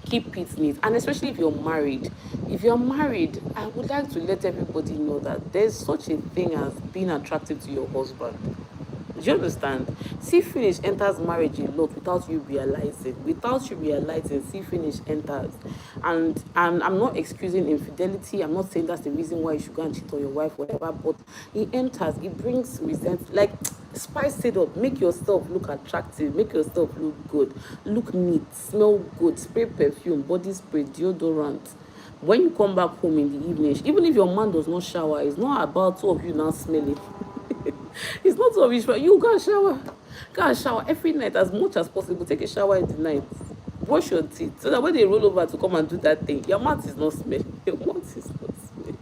Keep it neat. And especially if you're married. If you're married, I would like to let everybody know that there's such a thing as being attracted to your husband. Do you understand? See finish enters marriage a lot without you realizing. Without you realizing, see finish enters. And I'm not excusing infidelity. I'm not saying that's the reason why you should go and cheat on your wife, whatever. But it enters. It brings resent. Like spice it up. Make yourself look attractive. Make yourself look good. Look neat. Smell good. Spray perfume, body spray, deodorant. When you come back home in the evening, even if your man does not shower, it's not about two of you now smelling. It's not so rich, but you go and shower. Go and shower every night as much as possible. Take a shower in the night. Wash your teeth so that when they roll over to come and do that thing, your mouth is not smelling. Your mouth is not smelling.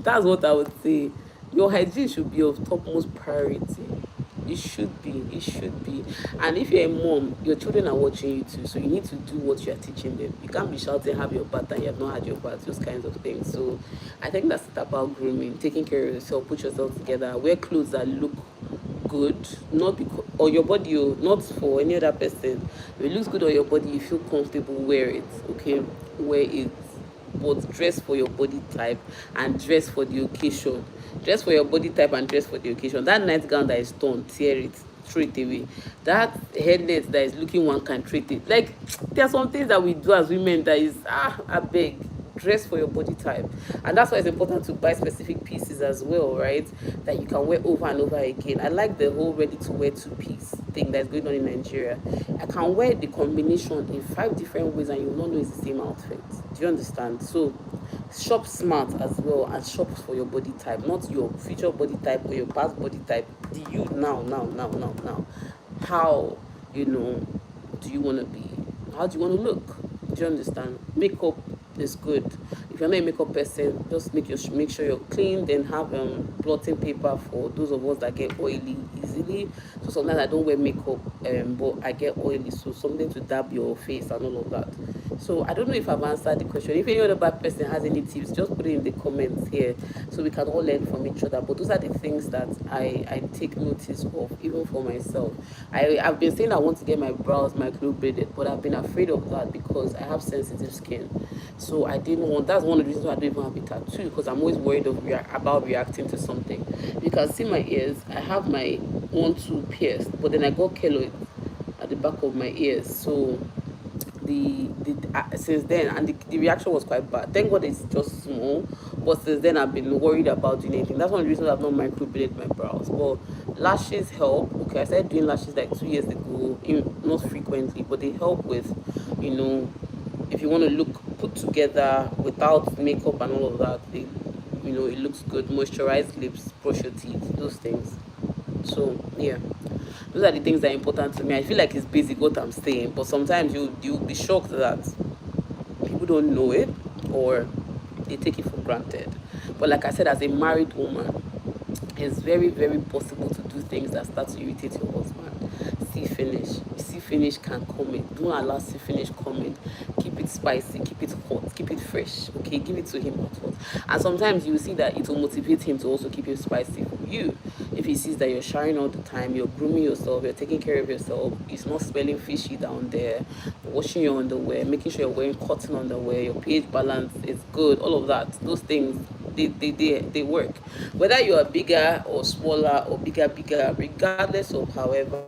That's what I would say. Your hygiene should be of topmost priority. It should be. It should be. And if you're a mom, your children are watching you too. So you need to do what you are teaching them. You can't be shouting, have your bath and you have not had your bath, those kinds of things. So I think that's it about grooming. Taking care of yourself, put yourself together, wear clothes that look good, not because or your body, oh, not for any other person. If it looks good on your body, you feel comfortable, wear it. Okay, wear it. But dress for your body type and dress for the occasion. Dress for your body type and dress for the occasion. That nightgown that is torn, tear it, throw it away. That headnet that is looking one can treat it. Like there are some things that we do as women that is I beg. Dress for your body type, and that's why it's important to buy specific pieces as well, right, that you can wear over and over again. I like the whole ready to wear two-piece thing that's going on in Nigeria. I can wear the combination in 5 different ways and you will not know it's the same outfit. Do you understand? So shop smart as well, and shop for your body type, not your future body type or your past body type. Do you now how, do you want to be, how do you want to look? Do you understand? Makeup is good. If you're not a makeup person, just make sure you're clean. Then have blotting paper for those of us that get oily easily. So sometimes I don't wear makeup, but I get oily, so something to dab your face and all of that. So I don't know if I've answered the question. If any other bad person has any tips, just put it in the comments here so we can all learn from each other. But those are the things that I take notice of, even for myself. I've been saying I want to get my brows micro braided, but I've been afraid of that because I have sensitive skin. So I didn't want. That's one of the reasons why I don't even have a tattoo, because I'm always worried about reacting to something. You can see my ears. I have my 1-2 pierced, but then I got keloid at the back of my ears. So the since then, and the reaction was quite bad. Thank God it's just small, but since then I've been worried about doing anything. That's one of the reasons I've not microbladed my brows. But lashes help. Okay, I started doing lashes like 2 years ago, not frequently, but they help with, if you want to look put together without makeup and all of that. It looks good. Moisturized lips, brush your teeth, those things. So yeah, those are the things that are important to me. I feel like it's basic what I'm saying, but sometimes you'll be shocked that people don't know it, or they take it for granted. But like I said, as a married woman, it's very, very possible to do things that start to irritate your husband. See finish. See finish can come in. Don't allow see finish come in. Keep it spicy, keep it hot, keep it fresh. Okay, give it to him hot. And sometimes you will see that it will motivate him to also keep it spicy for you. If he sees that you're showering all the time, you're grooming yourself, you're taking care of yourself, it's not smelling fishy down there, washing your underwear, making sure you're wearing cotton underwear, your pH balance is good, all of that, those things, they work. Whether you are bigger or smaller or bigger, regardless of however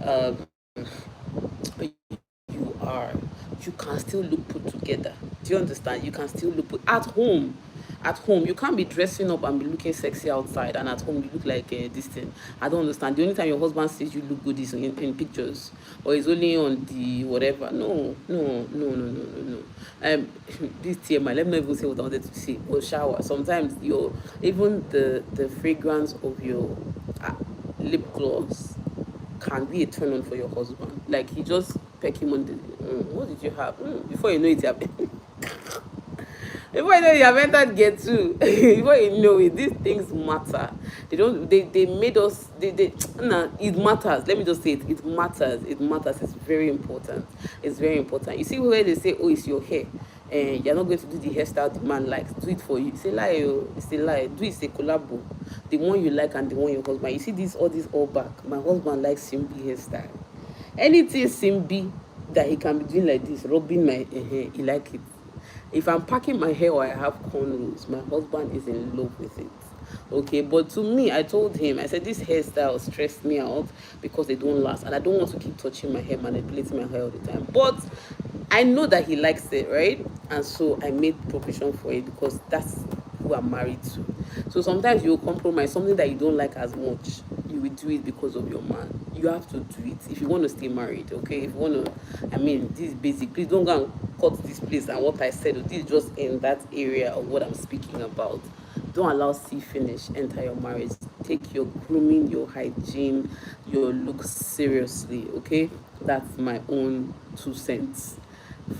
um, you are, you can still look put together. Do you understand? You can still look put at home. At home, you can't be dressing up and be looking sexy outside, and at home you look like this thing. I don't understand. The only time your husband says you look good is in pictures, or it's only on the whatever. No. This TMI. Let me not even say what I wanted to say. Or shower. Sometimes even the fragrance of your lip gloss can be a turn on for your husband. Like he just peck him on the. What did you have? Before you know it, happened. Before you know it, you have entered gate two. Before you know it, these things matter. They made us, nah, it matters. Let me just say it. It matters. It's very important. It's very important. You see where they say, oh, it's your hair. you're not going to do the hairstyle the man likes. Do it for you. It's a lie. Oh. It's a lie. Do it a collabo. The one you like and the one your husband. You see this all back. My husband likes Simbi hairstyle. Anything Simbi that he can be doing like this, rubbing my hair, he like it. If I'm packing my hair or I have cornrows, my husband is in love with it. Okay, but to me, I told him, I said, this hairstyle stressed me out because they don't last, and I don't want to keep touching my hair, manipulating my hair all the time. But I know that he likes it, right? And so I made provision for it because that's who I'm married to. So sometimes you'll compromise something that you don't like as much. You will do it because of your man. You have to do it if you want to stay married, okay? If you want to, I mean, this is basic. Please don't go and cut this place and what I said. This is just in that area of what I'm speaking about. Don't allow see finish enter your marriage. Take your grooming, your hygiene, your looks seriously, okay? That's my own 2 cents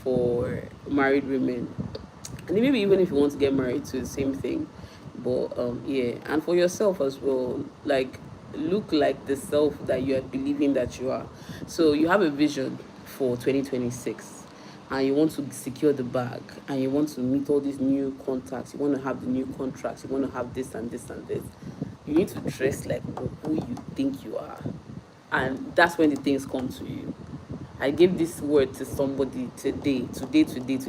for married women. And maybe even if you want to get married to the same thing. But yeah, and for yourself as well, like look like the self that you are believing that you are. So you have a vision for 2026 and you want to secure the bag and you want to meet all these new contacts, you want to have the new contracts, you want to have this and this and this. You need to dress like who you think you are. And that's when the things come to you. I gave this word to somebody today.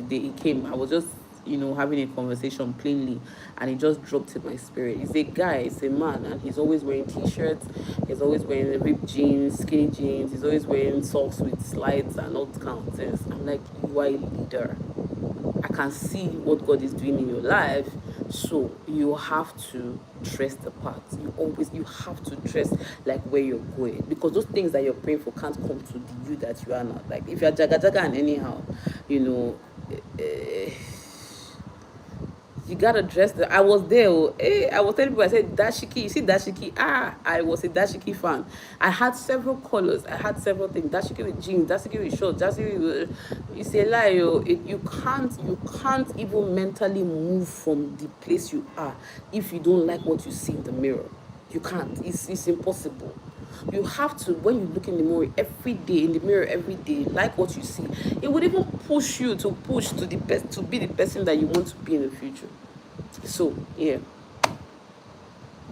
He came. I was just, having a conversation plainly, and he just dropped in my spirit. He's a guy, he's a man, and he's always wearing t-shirts. He's always wearing ripped jeans, skinny jeans. He's always wearing socks with slides and all kinds of things. I'm like, you are a leader. I can see what God is doing in your life. So you have to dress the part. You have to dress like where you're going, because those things that you're praying for can't come to the you that you are not. Like if you're jaga jaga and anyhow, you know, you gotta dress I was there. I was telling people, I said dashiki. You see dashiki? I was a dashiki fan. I had several colors. I had several things. Dashiki with jeans, dashiki with shorts, dashiki with. It's a lie. You can't even mentally move from the place you are if you don't like what you see in the mirror. You can't. It's impossible. You have to, when you look in the mirror every day, like what you see. It would even push you to push to the best, to be the person that you want to be in the future. So yeah,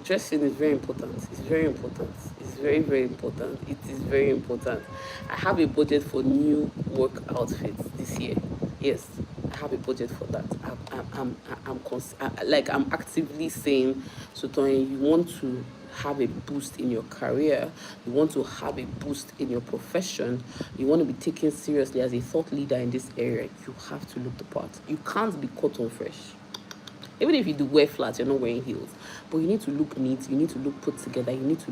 dressing is very important. It's very important. It's very, very important. It is very important. I have a budget for new work outfits this year. Yes, I have a budget for that. I'm actively saying, so Tony, you want to have a boost in your career, you want to have a boost in your profession, you want to be taken seriously as a thought leader in this area, you have to look the part. You can't be cut on fresh. Even if you do wear flats, you're not wearing heels. But you need to look neat, you need to look put together, you need to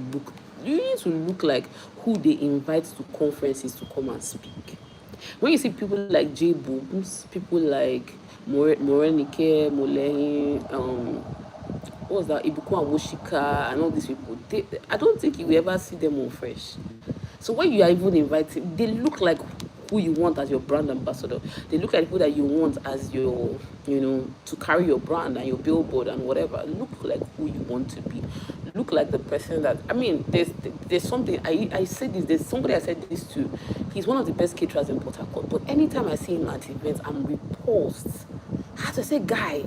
look like who they invite to conferences to come and speak. When you see people like J Booms, people like Morenike, Molehin, what was that, Ibuku and Woshika, and all these people, I don't think you will ever see them on fresh. So when you are even invited, they look like who you want as your brand ambassador. They look like people that you want as your, to carry your brand and your billboard and whatever. Look like who you want to be. Look like the person that, there's something, I said this, there's somebody I said this to. He's one of the best caterers in Port Harcourt, but anytime I see him at events, I'm repulsed. I have to say, guy,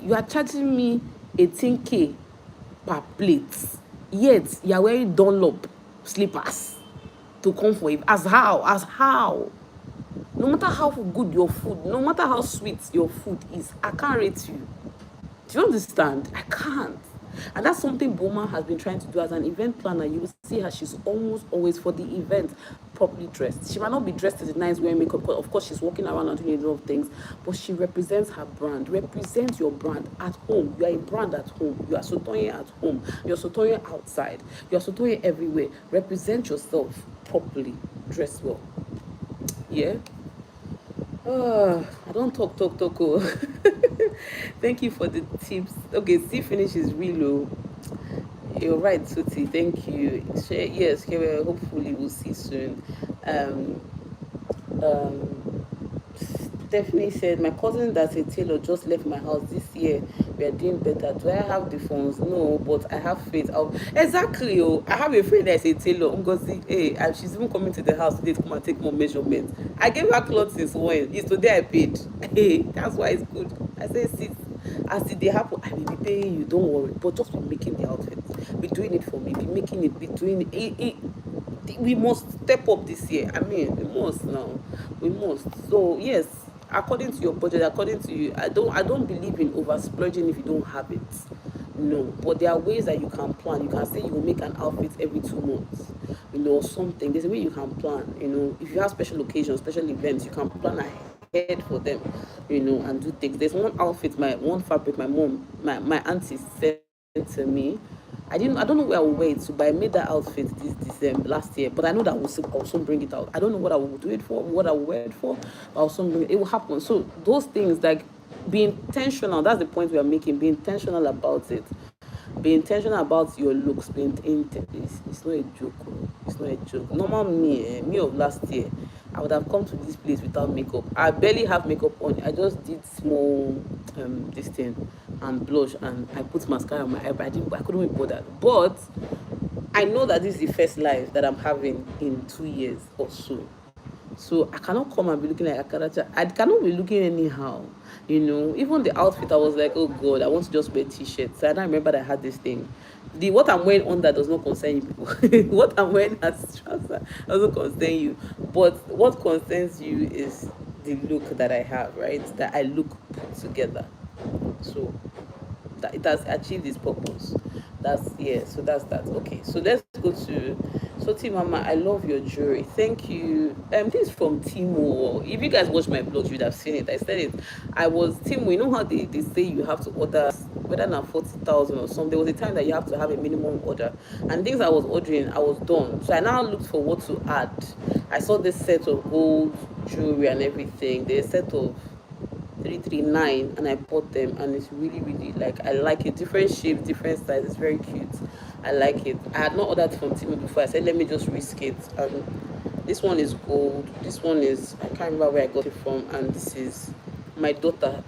you are charging me 18K per plate, yet you are wearing Dunlop slippers to come for it. As how? No matter how good your food, no matter how sweet your food is, I can't rate you. Do you understand? I can't. And that's something Boma has been trying to do as an event planner. You will see her, she's almost always for the event properly dressed. She might not be dressed as a nice wearing makeup, because of course she's walking around and doing a lot of things, but she represents her brand. Represent your brand at home. You are a brand at home. You are Sotoye at home. You're Sotoye outside. You're Sotoye everywhere. Represent yourself properly. Dress well. Yeah? I don't talk. Oh. Thank you for the tips. Okay, see finish is real low. You're right, Suti. Thank you. Yes, hopefully we'll see soon. Stephanie said, my cousin that's a tailor just left my house this year we are doing better. Do I have the funds? No, but I have faith. Exactly. Oh, I have a friend that's a tailor. Ngozi, hey, and she's even coming to the house today to come and take more measurements. I gave her clothes since when? It's today I paid. Hey, that's why it's good. I say, sis, as it they happen, I will be paying you. Don't worry. But just be making the outfits. Be doing it for me. Be making it. Be doing it. We must step up this year. I mean, we must now. We must. So yes, according to your budget, according to you, I don't believe in over splurging if you don't have it. No, but there are ways that you can plan. You can say you will make an outfit every 2 months, or something. There's a way you can plan. If you have special occasions, special events, you can plan ahead for them, and do things. There's one outfit, my one fabric, my mom, my auntie sent to me. I don't know where I will wear it to, but I made that outfit this December last year. But I know that I'll soon bring it out. I don't know what I will do it for, what I will wear it for, but I'll soon bring it. It will happen. So those things, like, be intentional. That's the point we are making. Be intentional about it. Be intentional about your looks. It's not a joke. Oh. It's not a joke. Normal me of last year, I would have come to this place without makeup. I barely have makeup on. I just did small this thing and blush, and I put mascara on my eyebrow. I couldn't be bothered. But I know that this is the first life that I'm having in 2 years or so. So I cannot come and be looking like a character. I cannot be looking anyhow. Even the outfit, I was like, oh God, I want to just wear t-shirts. So I don't remember that I had this thing. The what I'm wearing under does not concern you people. What I'm wearing as trouser doesn't concern you. But what concerns you is the look that I have, right? That I look put together. So that it has achieved its purpose. So that's that. Okay, so let's go to T Mama. I love your jewelry. Thank you. This is from Timo. If you guys watch my blog, you would have seen it. I said it. I was Timo. You know how they say you have to order whether not 40,000 or something. There was a time that you have to have a minimum order, and things I was ordering, I was done. So I now looked for what to add. I saw this set of gold jewelry and everything. There's a set of 339, and I bought them, and it's really, really, like, I like it. Different shapes, different sizes. It's very cute. I like it. I had not ordered from Timo before. I said, let me just risk it. This one is gold. This one is, I can't remember where I got it from. And this is my daughter,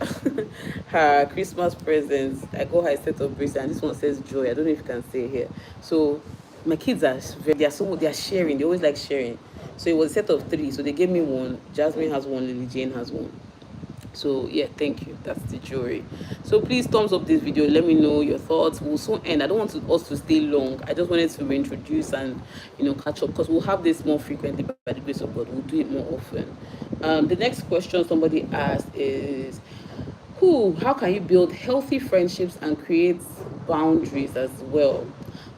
her Christmas present. I got her a set of bracelets, and this one says joy. I don't know if you can say here. So my kids they are sharing. They always like sharing. So it was a set of 3. So they gave me one. Jasmine has one. Lily Jane has one. So yeah, thank you. That's the jewelry. So please thumbs up this video. Let me know your thoughts. We'll soon end. I don't want us to stay long. I just wanted to reintroduce and catch up, because we'll have this more frequently by the grace of God. We'll do it more often. The next question somebody asked is, how can you build healthy friendships and create boundaries as well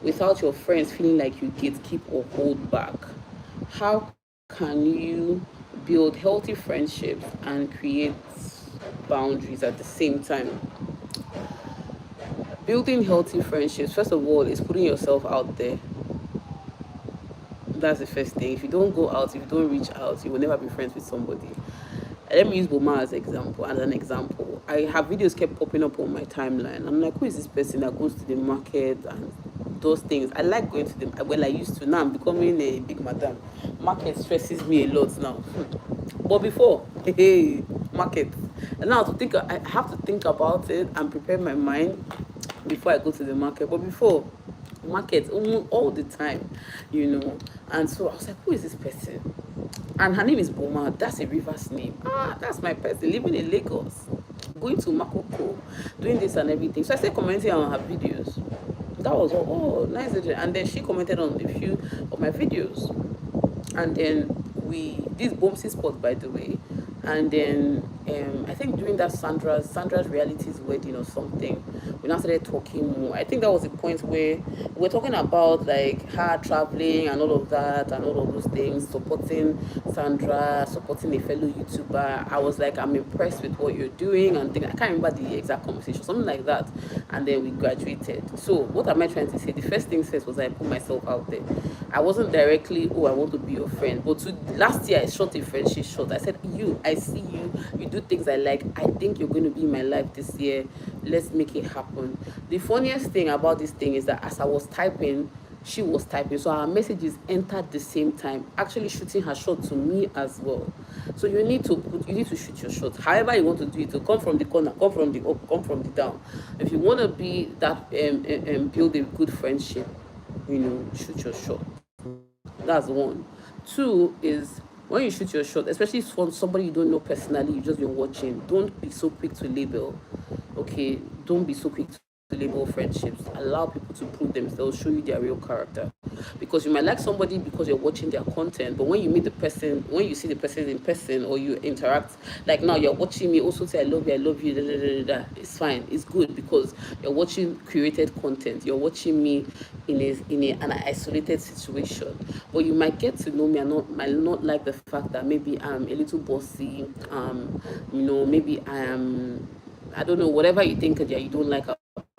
without your friends feeling like you gatekeep or hold back? How can you build healthy friendships and create boundaries at the same time? Building healthy friendships, first of all, is putting yourself out there. That's the first thing. If you don't go out, if you don't reach out, you will never be friends with somebody. Let me use Boma as an example. I have videos kept popping up on my timeline. I'm like, who is this person that goes to the market and those things? I like going to them. Well, I used to. Now I'm becoming a big madam. Market stresses me a lot now. But before, hey, market. And now I have to think about it and prepare my mind before I go to the market. But before, market almost all the time, And so I was like, who is this person? And her name is Boma. That's a Rivers name. That's my person living in Lagos, going to Makoko, doing this and everything. So I started commenting on her videos. That was all, nice. And then she commented on a few of my videos. And then this Bomsy spot, by the way. And then I think during that Sandra's realities wedding or something, we now started talking more. I think that was the point where we were talking about like her traveling and all of that and all of those things, supporting Sandra, supporting a fellow YouTuber. I was like, I'm impressed with what you're doing, and I can't remember the exact conversation, something like that. And then we graduated. So what am I trying to say? The first thing first was I put myself out there. I wasn't directly, I want to be your friend. But last year I shot a friendship shot. I said, I see you. You do things I like. I think you're going to be in my life this year. Let's make it happen. The funniest thing about this thing is that as I was typing, she was typing. So our messages entered the same time, actually shooting her shot to me as well. So you need to shoot your shot. However you want to do it, to come from the corner, come from the up, come from the down. If you want to be that build a good friendship, shoot your shot. That's one. Two is when you shoot your shot, especially from somebody you don't know personally, you just been watching, don't be so quick to label. Okay, don't be so quick to label friendships. Allow people to prove themselves, show you their real character. Because you might like somebody because you're watching their content, but when you meet the person, when you see the person in person or you interact, like now you're watching me also say I love you, da, da, da, da, da. It's fine, it's good because you're watching curated content. You're watching me an isolated situation. But you might get to know me and might not like the fact that maybe I'm a little bossy, maybe I don't know, whatever you think that you don't like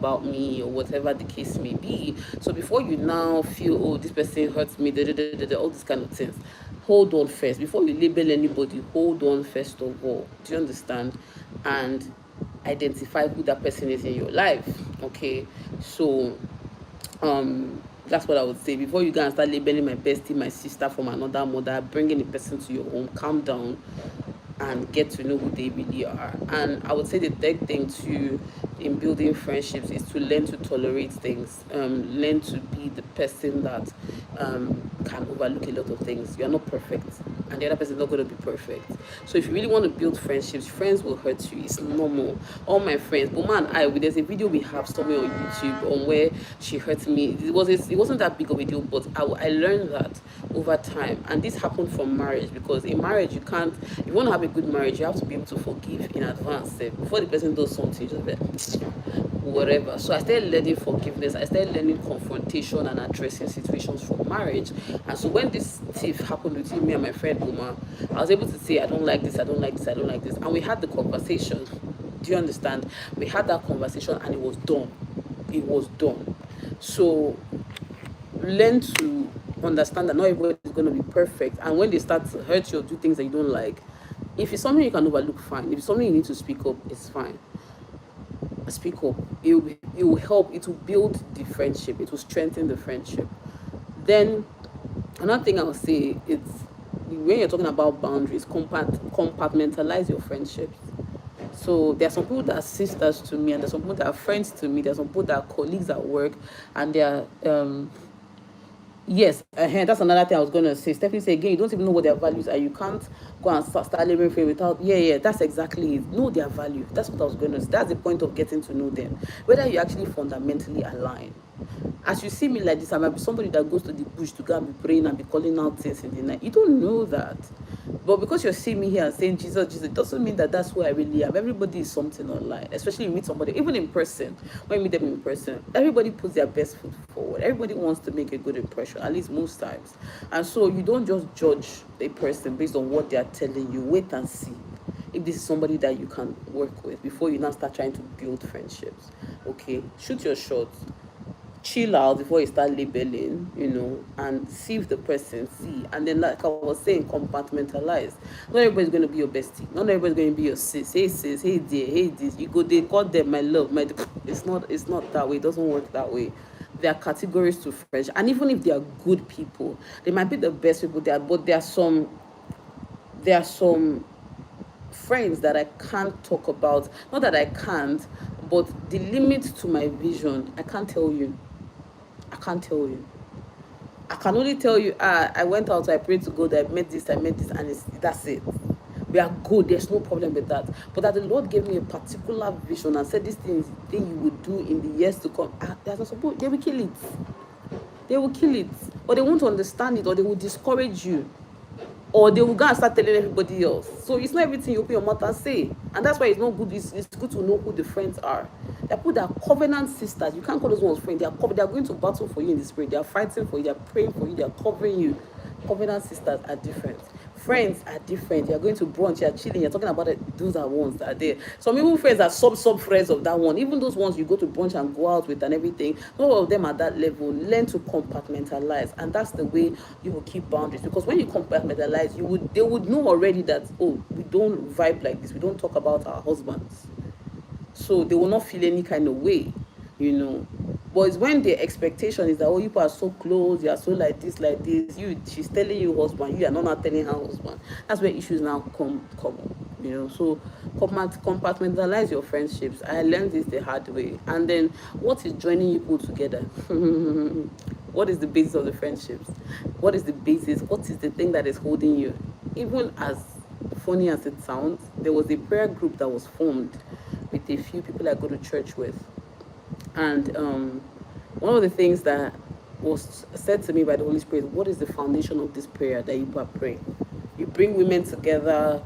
about me or whatever the case may be. So before you now feel, oh, this person hurts me, all these kind of things, hold on first. Before you label anybody, hold on first of all. Do you understand? And identify who that person is in your life. Okay. So that's what I would say. Before you go and start labeling my bestie, my sister from another mother, bringing a person to your home, calm down and get to know who they really are. And I would say the third thing too in building friendships is to learn to tolerate things. Learn to be the person that can overlook a lot of things. You're not perfect, and the other person is not going to be perfect. So if you really want to build friendships, friends will hurt you. It's normal. All my friends, Boma and I, there's a video we have somewhere on YouTube on where she hurt me. It wasn't that big of a deal, but I learned that over time. And this happened from marriage, because in marriage if you want to have a good marriage, you have to be able to forgive in advance. Before the person does something, just like whatever. So I started learning forgiveness. I started learning confrontation and addressing situations from marriage. And so when this thief happened between me and my friend Uma, I was able to say, I don't like this, I don't like this, I don't like this. And we had the conversation. Do you understand? We had that conversation and it was done. It was done. So learn to understand that not everybody is going to be perfect. And when they start to hurt you or do things that you don't like, if it's something you can overlook, fine. If it's something you need to speak up, it's fine. Speak up. It will help. It will build the friendship. It will strengthen the friendship. Then another thing I would say is, when you're talking about boundaries, compartmentalize your friendships. So there are some people that are sisters to me, and there's some people that are friends to me. There's some people that are colleagues at work, and they are yes, that's another thing I was gonna say. Stephanie said again, you don't even know what their values are. You can't go and start labeling for without. Yeah, that's exactly it. Know their value. That's what I was gonna say. That's the point of getting to know them. Whether you actually fundamentally align. As you see me like this, I might be somebody that goes to the bush to go and be praying and be calling out things in the night. You don't know that. But because you're seeing me here and saying Jesus, Jesus, it doesn't mean that that's who I really am. Everybody is something online, especially you meet somebody, even in person. When you meet them in person, everybody puts their best foot forward. Everybody wants to make a good impression, at least most times. And so you don't just judge a person based on what they are telling you. Wait and see if this is somebody that you can work with before you now start trying to build friendships. Okay, shoot your shot. Chill out before you start labeling, and see if the person see. And then, like I was saying, compartmentalize. Not everybody's going to be your bestie. Not everybody's going to be your sis. Hey sis, hey dear, hey this. You go, they call them my love, my. It's not that way. It doesn't work that way. There are categories to friends, and even if they are good people, they might be the best people there. But there are some friends that I can't talk about. Not that I can't, but the limit to my vision, I can't tell you. I can't tell you. I can only tell you, I went out, I prayed to God, I met this, and that's it. We are good, there's no problem with that. But that the Lord gave me a particular vision and said, this thing you would do in the years to come, they will kill it. They will kill it. Or they won't understand it, or they will discourage you. Or they will go and start telling everybody else. So it's not everything you open your mouth and say. And that's why it's not good. It's good to know who the friends are. There are people that are covenant sisters. You can't call those ones friends. They are going to battle for you in the spirit. They are fighting for you. They are praying for you. They are covering you. Covenant sisters are different. Friends are different. You're going to brunch, you're chilling, you're talking about it. Those are ones that are there. Some even friends are sub friends of that one. Even those ones you go to brunch and go out with and everything, not all of them are that level. Learn to compartmentalize, and that's the way you will keep boundaries. Because when you compartmentalize, they would know already that, oh, we don't vibe like this. We don't talk about our husbands. So they will not feel any kind of way, But But it's when the expectation is that, oh, you people are so close, you are so like this. She's telling you husband, you are not telling her husband. That's where issues now come up. So compartmentalize your friendships. I learned this the hard way. And then, what is joining you people together? What is the basis of the friendships? What is the basis? What is the thing that is holding you? Even as funny as it sounds, there was a prayer group that was formed with a few people I go to church with. And one of the things that was said to me by the Holy Spirit, what is the foundation of this prayer that you are praying? You bring women together,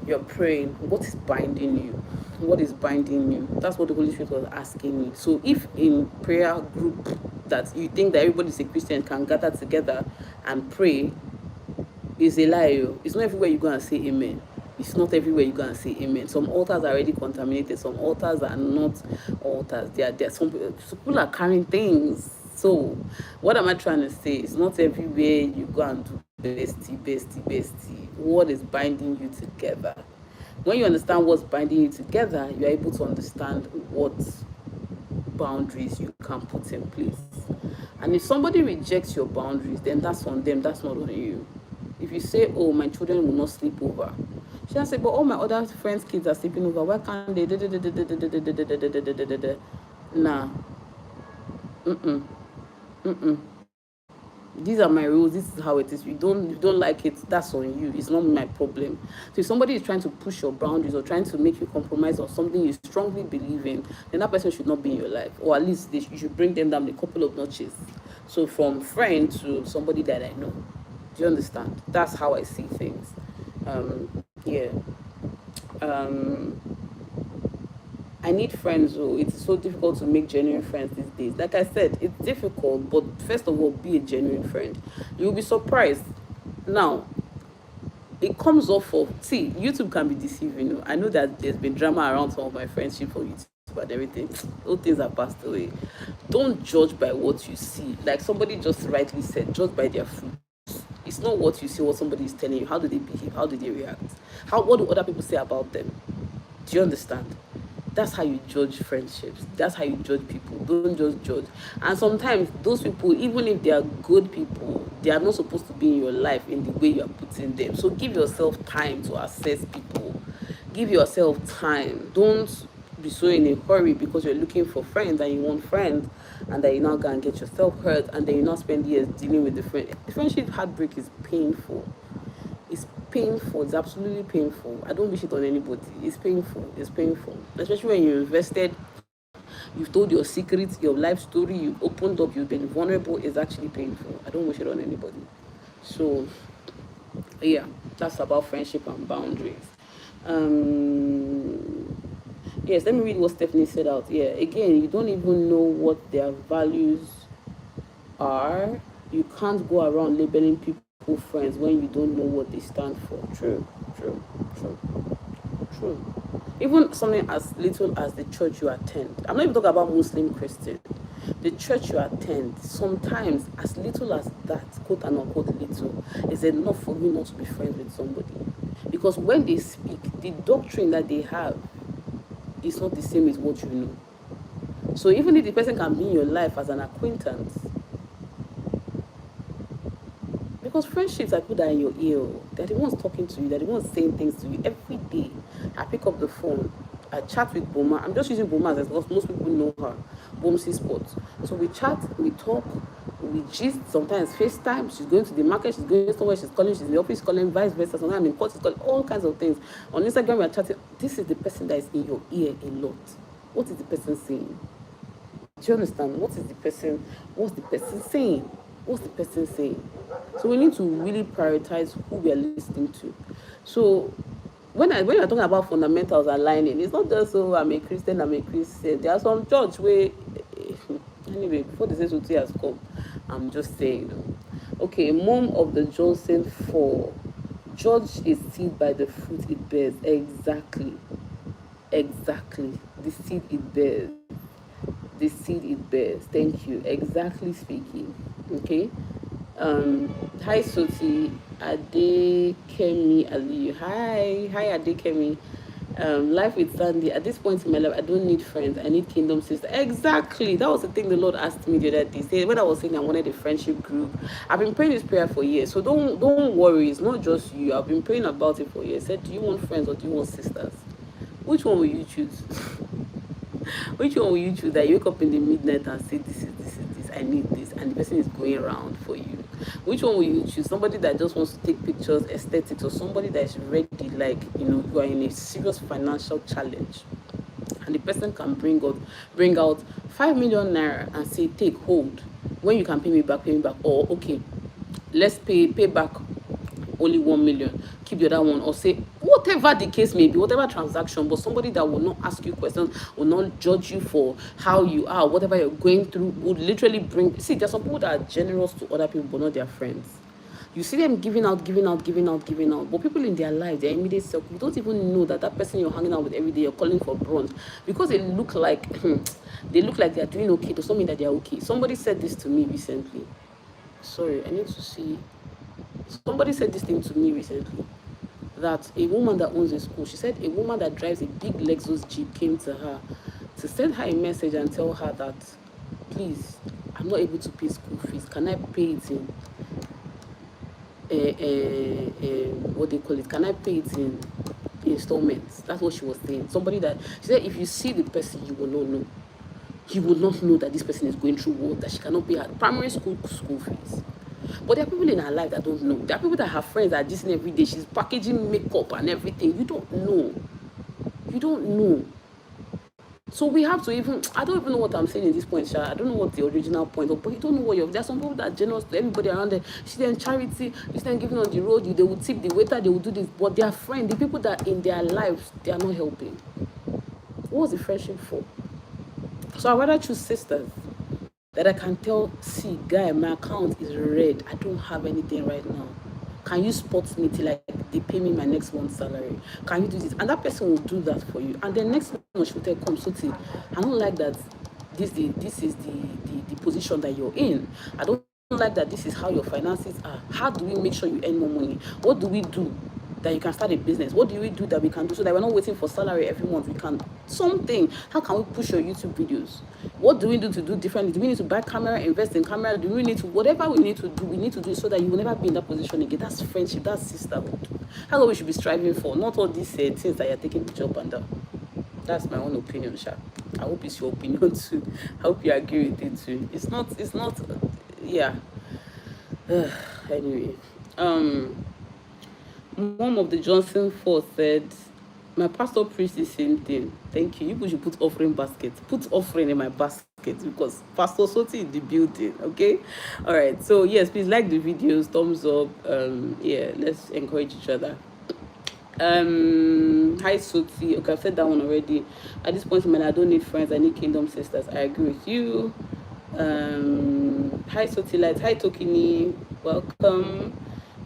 you're praying. What is binding you? What is binding you? That's what the Holy Spirit was asking me. So if in prayer group that you think that everybody's a Christian can gather together and pray, is a lie. It's not everywhere you're going to say amen. It's not everywhere you're going to say amen. Some altars are already contaminated. Some altars are not altars. There are some people are carrying things. So what am I trying to say? It's not everywhere you go and do bestie. What is binding you together? When you understand what's binding you together, you're able to understand what boundaries you can put in place. And if somebody rejects your boundaries, then that's on them, that's not on you. If you say, oh, my children will not sleep over, she can say, but all my other friends' kids are sleeping over, why can't they? Nah. These are my rules, this is how it is. You don't like it, that's on you. It's not my problem. So if somebody is trying to push your boundaries or trying to make you compromise on something you strongly believe in, then that person should not be in your life. Or at least you should bring them down a couple of notches. So from friend to somebody that I know. Do you understand? That's how I see things. Yeah. I need friends. Oh, it's so difficult to make genuine friends these days. Like I said, it's difficult, but first of all, be a genuine friend. You'll be surprised. Now, it comes off of, see, YouTube can be deceiving. I know that there's been drama around some of my friendship for YouTube and everything. Those things are passed away. Don't judge by what you see. Like somebody just rightly said, judge by their fruit. It's not what you see, what somebody is telling you. How do they behave? How do they react? What do other people say about them? Do you understand? That's how you judge friendships. That's how you judge people. Don't just judge. And sometimes those people, even if they are good people, they are not supposed to be in your life in the way you are putting them. So give yourself time to assess people. Give yourself time. Don't be so in a hurry because you're looking for friends and you want friends, and then you now go and get yourself hurt, and then you now spend years dealing with the friend. Friendship heartbreak is painful. It's painful. It's absolutely painful. I don't wish it on anybody. It's painful. It's painful. Especially when you're invested, you've told your secrets, your life story, you've opened up, you've been vulnerable. It's actually painful. I don't wish it on anybody. So, yeah, that's about friendship and boundaries. Yes, let me read what Stephanie said out. Yeah, again, you don't even know what their values are. You can't go around labeling people friends when you don't know what they stand for. True. Even something as little as the church you attend. I'm not even talking about Muslim, Christian. The church you attend, sometimes as little as that, quote and unquote little, is enough for you not to be friends with somebody. Because when they speak, the doctrine that they have is not the same as what you know. So even if the person can be in your life as an acquaintance, because friendships are people that are in your ear. They're the ones talking to you. They're the ones saying things to you every day. I pick up the phone. I chat with Boma. I'm just using Boma as because most people know her. Bomsi Sports. So we chat, we talk, we gist, sometimes FaceTime. She's going to the market, she's going somewhere, she's calling, she's in the office calling, vice versa. Sometimes I'm in court, she's calling, all kinds of things. On Instagram, we are chatting. This is the person that is in your ear a lot. What is the person saying? Do you understand? What's the person saying? What's the person saying? So we need to really prioritize who we are listening to. So when you're talking about fundamentals aligning, it's not just so I'm a Christian. There are some church where anyway, before the Sesuti has come, I'm just saying, okay, mom of the Johnson 4, judge is seed by the fruit it bears. Exactly. The seed it bears. Thank you. Exactly speaking. Okay. Hi Soti Adekemi Aliyu. Hi Adekemi. Life with Sandy. At this point in my life, I don't need friends. I need kingdom sister. Exactly. That was the thing the Lord asked me the other day. Say, when I was saying I wanted a friendship group, I've been praying this prayer for years. So don't worry. It's not just you. I've been praying about it for years. I said, do you want friends or do you want sisters? Which one will you choose? Which one will you choose? That you wake up in the midnight and say, this, I need this, and the person is going around for you. Which one will you choose? Somebody that just wants to take pictures, aesthetics, or somebody that is ready, like, you are in a serious financial challenge, and the person can bring out 5 million naira and say, take, hold. When you can pay me back, or okay, let's pay back only 1 million, keep the other one, or say whatever the case may be, whatever transaction, but somebody that will not ask you questions, will not judge you for how you are, whatever you're going through, would literally bring. See, there's some people that are generous to other people, but not their friends. You see them giving out, but people in their life, their immediate circle, you don't even know that that person you're hanging out with every day, you're calling for bronze, because they look like they look like they're doing okay, does not mean that they're okay. Somebody said this to me recently. Sorry, I need to see. Somebody said this thing to me recently, that a woman that owns a school, she said a woman that drives a big Lexus Jeep came to her to send her a message and tell her that, please, I'm not able to pay school fees. Can I pay it in, what they call it? Can I pay it in installments? That's what she was saying. Somebody that, she said, if you see the person, you will not know. You will not know that this person is going through what, that she cannot pay her primary school fees. But there are people in her life that don't know. There are people that have friends that are just every day. She's packaging makeup and everything. You don't know. You don't know. So we have to even, I don't even know what I'm saying in this point, Sha. I don't know what the original point was, but you don't know what you're, there are some people that are generous to everybody around them. She then charity, you then giving on the road, they will tip the waiter, they will do this, but their friend, the people that in their lives, they are not helping. What was the friendship for? So I'd rather choose sisters that I can tell, see, guy, my account is red. I don't have anything right now. Can you spot me till they pay me my next month's salary? Can you do this? And that person will do that for you. And then next month she will tell, come, so I don't like that this is the position that you're in. I don't like that this is how your finances are. How do we make sure you earn more money? What do we do that you can start a business? What do we do that we can do so that we're not waiting for salary every month? We can something. How can we push your YouTube videos? What do we do to do differently? Do we need to buy camera, invest in camera? Do we need to, whatever we need to do it so that you will never be in that position again? That's friendship, that's sisterhood. That's what we should be striving for, not all these things that you're taking picture up and down. That's my own opinion, Sha. I hope it's your opinion too. I hope you agree with it too. It's not, yeah. Anyway, mom of the Johnson Force said, my pastor preached the same thing. Thank you. You should put offering basket. Put offering in my basket because Pastor Soti in the building. Okay. All right. So yes, please like the videos, thumbs up. Yeah, let's encourage each other. Hi Soti. Okay, I've said that one already. At this point in my life, I don't need friends. I need kingdom sisters. I agree with you. Hi Soti Light. Hi Tokini. Welcome.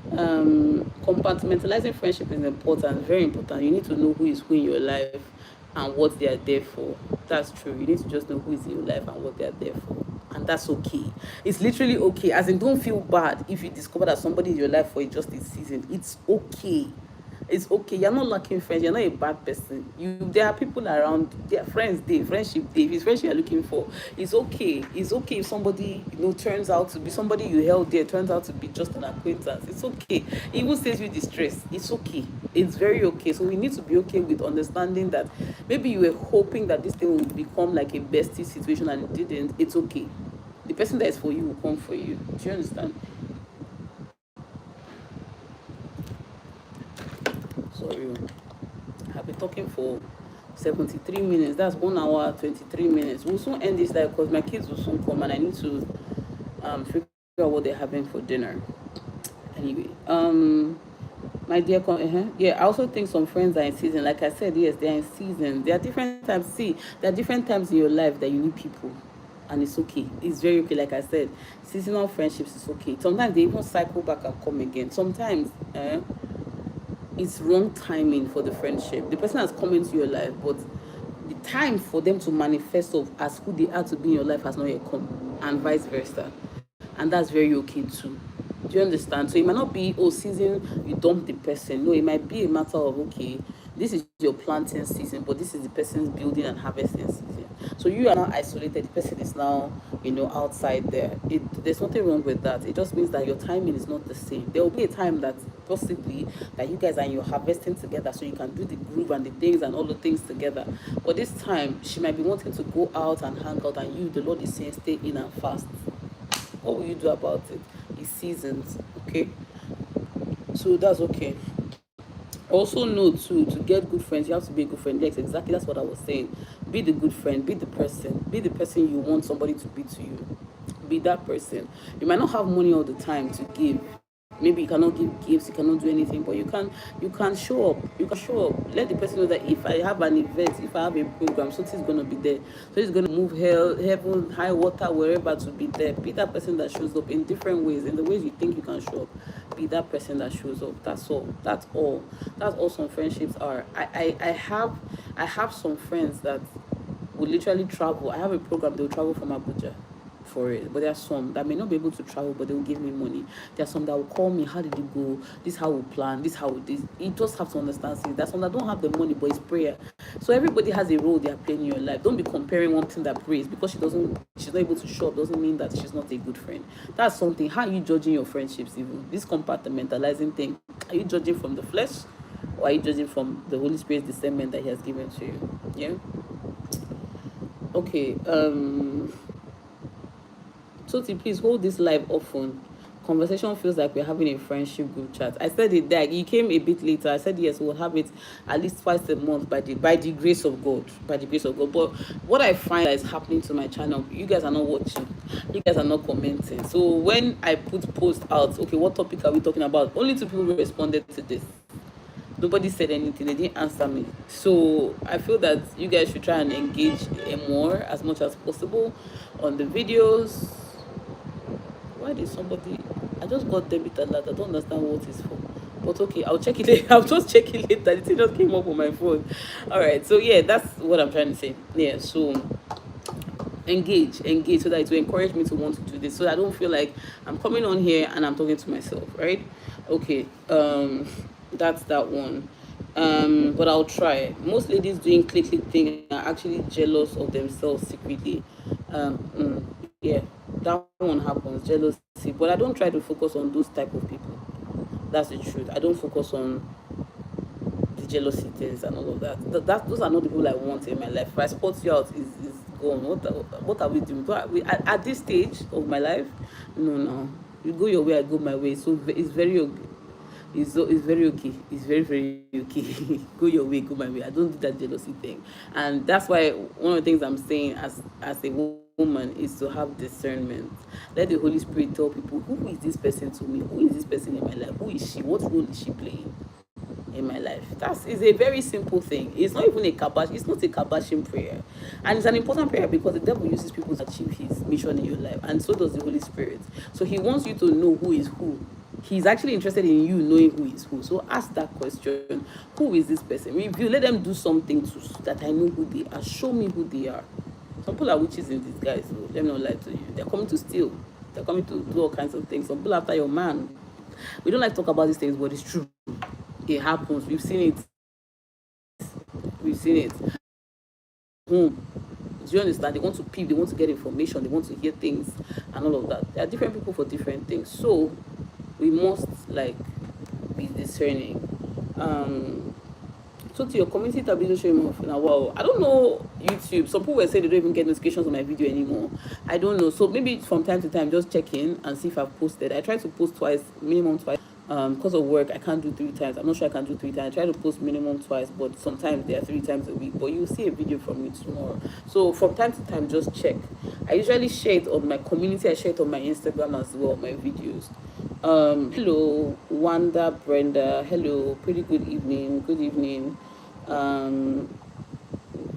Compartmentalizing friendship is important, very important. You need to know who is who in your life and what they are there for. That's true. You need to just know who is in your life and what they are there for. And that's okay. It's literally okay. As in, don't feel bad if you discover that somebody in your life for just a season. It's okay. It's okay. You're not lacking friends. You're not a bad person. There are people around. There are friends. Friendship. If it's friendship you're looking for, it's okay. It's okay if somebody turns out to be somebody you held there turns out to be just an acquaintance. It's okay. It even saves you distress. It's okay. It's very okay. So we need to be okay with understanding that maybe you were hoping that this thing would become like a bestie situation and it didn't. It's okay. The person that is for you will come for you. Do you understand? Sorry, I've been talking for 73 minutes. That's 1 hour 23 minutes. We'll soon end this live because my kids will soon come and I need to figure out what they're having for dinner. Anyway, my dear, yeah, I also think some friends are in season. Like I said, yes, they're in season. There are different times. See, there are different times in your life that you need people, and it's okay. It's very okay. Like I said, seasonal friendships is okay. Sometimes they even cycle back and come again. Sometimes, it's wrong timing for the friendship. The person has come into your life, but the time for them to manifest of as who they are to be in your life has not yet come, and vice versa. And that's very okay too. Do you understand? So it might not be, season you dump the person. No, it might be a matter of, okay, This is your planting season, but this is the person's building and harvesting season. So you are now isolated. The person is now, outside there. There's nothing wrong with that. It just means that your timing is not the same. There will be a time that possibly that you guys are in your harvesting together, so you can do the groove and the things and all the things together. But this time, she might be wanting to go out and hang out, and you, the Lord is saying, stay in and fast. What will you do about it? It's seasons, okay? So that's okay. Also know to get good friends, you have to be a good friend. Yes, exactly, that's what I was saying. Be the good friend, be the person you want somebody to be to you. Be that person. You might not have money all the time to give. Maybe you cannot give gifts, you cannot do anything, but you can show up. You can show up. Let the person know that if I have an event, if I have a program, so is gonna be there. So he's gonna move hell, heaven, high water, wherever to be there. Be that person that shows up in different ways, in the ways you think you can show up. Be that person that shows up. That's all. That's all. That's all some friendships are. I have some friends that will literally travel. I have a program, they'll travel from Abuja for it. But there are some that may not be able to travel, but they will give me money. There are some that will call me, how did you go? This is how we plan, this is how this. You just have to understand things. There's some that don't have the money, but it's prayer. So everybody has a role they are playing in your life. Don't be comparing one thing that prays because she's not able to show up doesn't mean that she's not a good friend. That's something. How are you judging your friendships even? This compartmentalizing thing. Are you judging from the flesh? Or are you judging from the Holy Spirit's discernment that He has given to you? Yeah. Okay. Toti, please hold this live often. Conversation feels like we're having a friendship group chat. I said it there. You came a bit later. I said yes, we'll have it at least twice a month by the grace of God. By the grace of God. But what I find that is happening to my channel, you guys are not watching. You guys are not commenting. So when I put post out, okay, what topic are we talking about? Only two people responded to this. Nobody said anything. They didn't answer me. So I feel that you guys should try and engage more as much as possible on the videos. Why did somebody? I just got debit alert. I don't understand what it's for. But okay, I'll check it later. I'll just check it later. The thing just came up on my phone. All right. So yeah, that's what I'm trying to say. Yeah. So engage so that it will encourage me to want to do this. So I don't feel like I'm coming on here and I'm talking to myself. Right? Okay. That's that one. But I'll try. Most ladies doing click thing are actually jealous of themselves secretly. Yeah, that one happens, jealousy. But I don't try to focus on those type of people. That's the truth. I don't focus on the jealousy things and all of that. Those are not the people I want in my life. If I spot you out, is gone. What are we doing? At this stage of my life, no. You go your way, I go my way. So it's very okay. It's very okay. It's very, very okay. Go your way, go my way. I don't do that jealousy thing. And that's why one of the things I'm saying as a woman is to have discernment. Let the Holy Spirit tell people, who is this person to me? Who is this person in my life? Who is she? What role is she playing in my life? That is a very simple thing. It's not even it's not a kabashing prayer. And it's an important prayer because the devil uses people to achieve his mission in your life. And so does the Holy Spirit. So he wants you to know who is who. He's actually interested in you knowing who is who. So ask that question. Who is this person? Review. Let them do something so that I know who they are. Show me who they are. Some people are witches in disguise. So let me not lie to you. They're coming to steal. They're coming to do all kinds of things. Some people after your man. We don't like to talk about these things, but it's true. It happens. We've seen it. We've seen it. Do you understand? They want to peep. They want to get information. They want to hear things and all of that. There are different people for different things. So we must be discerning. So to your community tablet showing off now. Wow, I don't know YouTube. Some people were saying they don't even get notifications on my video anymore. I don't know. So maybe from time to time just check in and see if I've posted. I try to post twice, minimum twice. Because of work, I can't do 3 times. I'm not sure I can do 3 times. I try to post minimum twice, but sometimes they are 3 times a week. But you'll see a video from me tomorrow. So from time to time, just check. I usually share it on my community. I share it on my Instagram as well, my videos. Hello, Wanda, Brenda. Hello, pretty good evening. Good evening.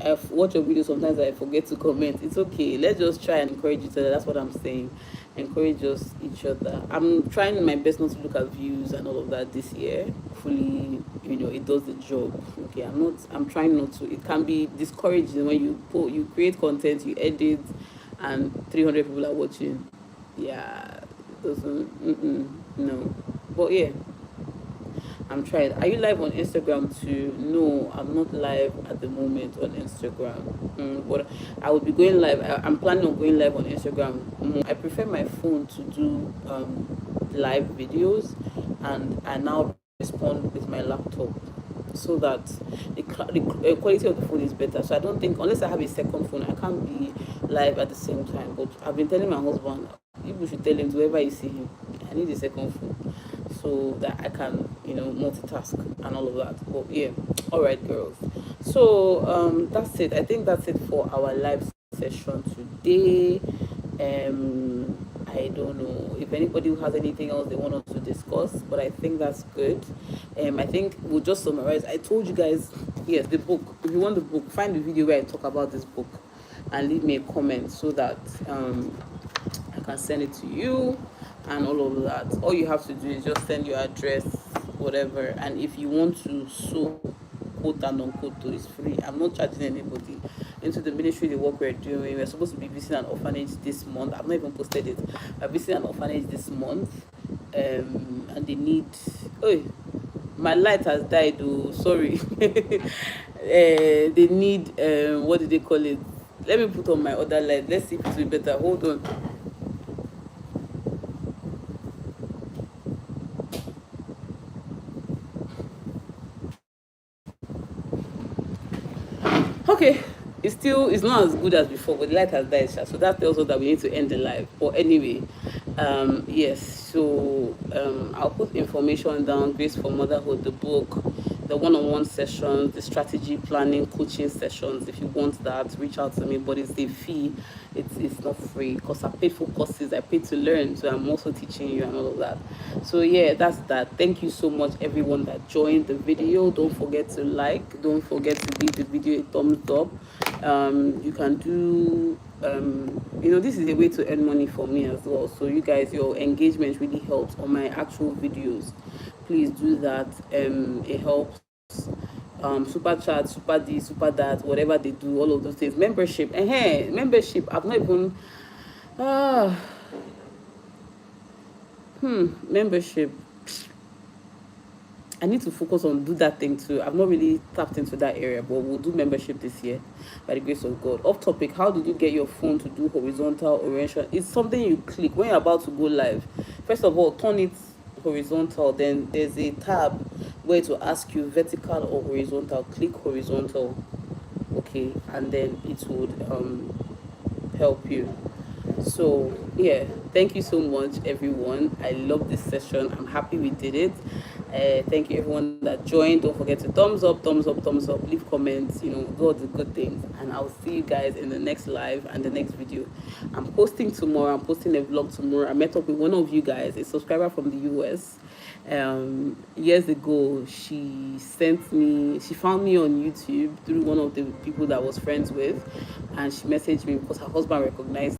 I watch your video, sometimes I forget to comment. It's okay. Let's just try and encourage each other. That's what I'm saying. Encourage us each other. I'm trying my best not to look at views and all of that this year. Hopefully, it does the job. Okay, I'm trying not to. It can be discouraging when you create content, you edit, and 300 people are watching. Yeah, it doesn't. No. But yeah. I'm trying. Are you live on Instagram too? No, I'm not live at the moment on Instagram. But I will be going live. I'm planning on going live on Instagram. I prefer my phone to do live videos, and I now respond with my laptop so that the quality of the phone is better. So I don't think, unless I have a second phone, I can't be live at the same time. But I've been telling my husband, people should tell him to wherever you see him, I need a second phone so that I can, multitask and all of that. But yeah, all right, girls. So that's it. I think that's it for our live session today. I don't know if anybody has anything else they want us to discuss, but I think that's good. I think we'll just summarize. I told you guys, yes, the book. If you want the book, find the video where I talk about this book and leave me a comment so that I can send it to you and all of that. All you have to do is just send your address, whatever. And if you want to sew, quote and unquote, it's free. I'm not charging anybody into the ministry, the work we're doing. We're supposed to be visiting an orphanage this month. I've not even posted it. We're visiting an orphanage this month. And they need, oh, my light has died, oh, sorry. They need, what do they call it? Let me put on my other light. Let's see if it will be better. Hold on. Okay, it's not as good as before, but the light has died, so that tells us that we need to end the live. But anyway, yes, so I'll put information down: Grace for Motherhood, the book, the one-on-one sessions, the strategy planning coaching sessions. If you want that, reach out to me, but it's a fee. It's not free because I paid for courses, I paid to learn, so I'm also teaching you and all of that. So yeah, that's that. Thank you so much, everyone that joined the video. Don't forget to like, don't forget to give the video a thumbs up. You can do this is a way to earn money for me as well. So you guys, your engagement really helps on my actual videos. Please do that. It helps. Super chat, super this, super that, whatever they do, all of those things. Membership, membership. I've not even ah membership. I need to focus on do that thing too. I've not really tapped into that area, but we'll do membership this year by the grace of God. Off topic, how did you get your phone to do horizontal orientation? It's something you click when you're about to go live. First of all, turn it horizontal. Then there's a tab where to ask you vertical or horizontal. Click horizontal, okay, and then it would help you. So yeah, thank you so much, everyone. I love this session. I'm happy we did it. Thank you, everyone that joined. Don't forget to thumbs up, thumbs up, thumbs up. Leave comments. Do all the good things. And I'll see you guys in the next live and the next video. I'm posting tomorrow. I'm posting a vlog tomorrow. I met up with one of you guys, a subscriber from the US. Years ago, she found me on YouTube through one of the people that I was friends with, and she messaged me because her husband recognized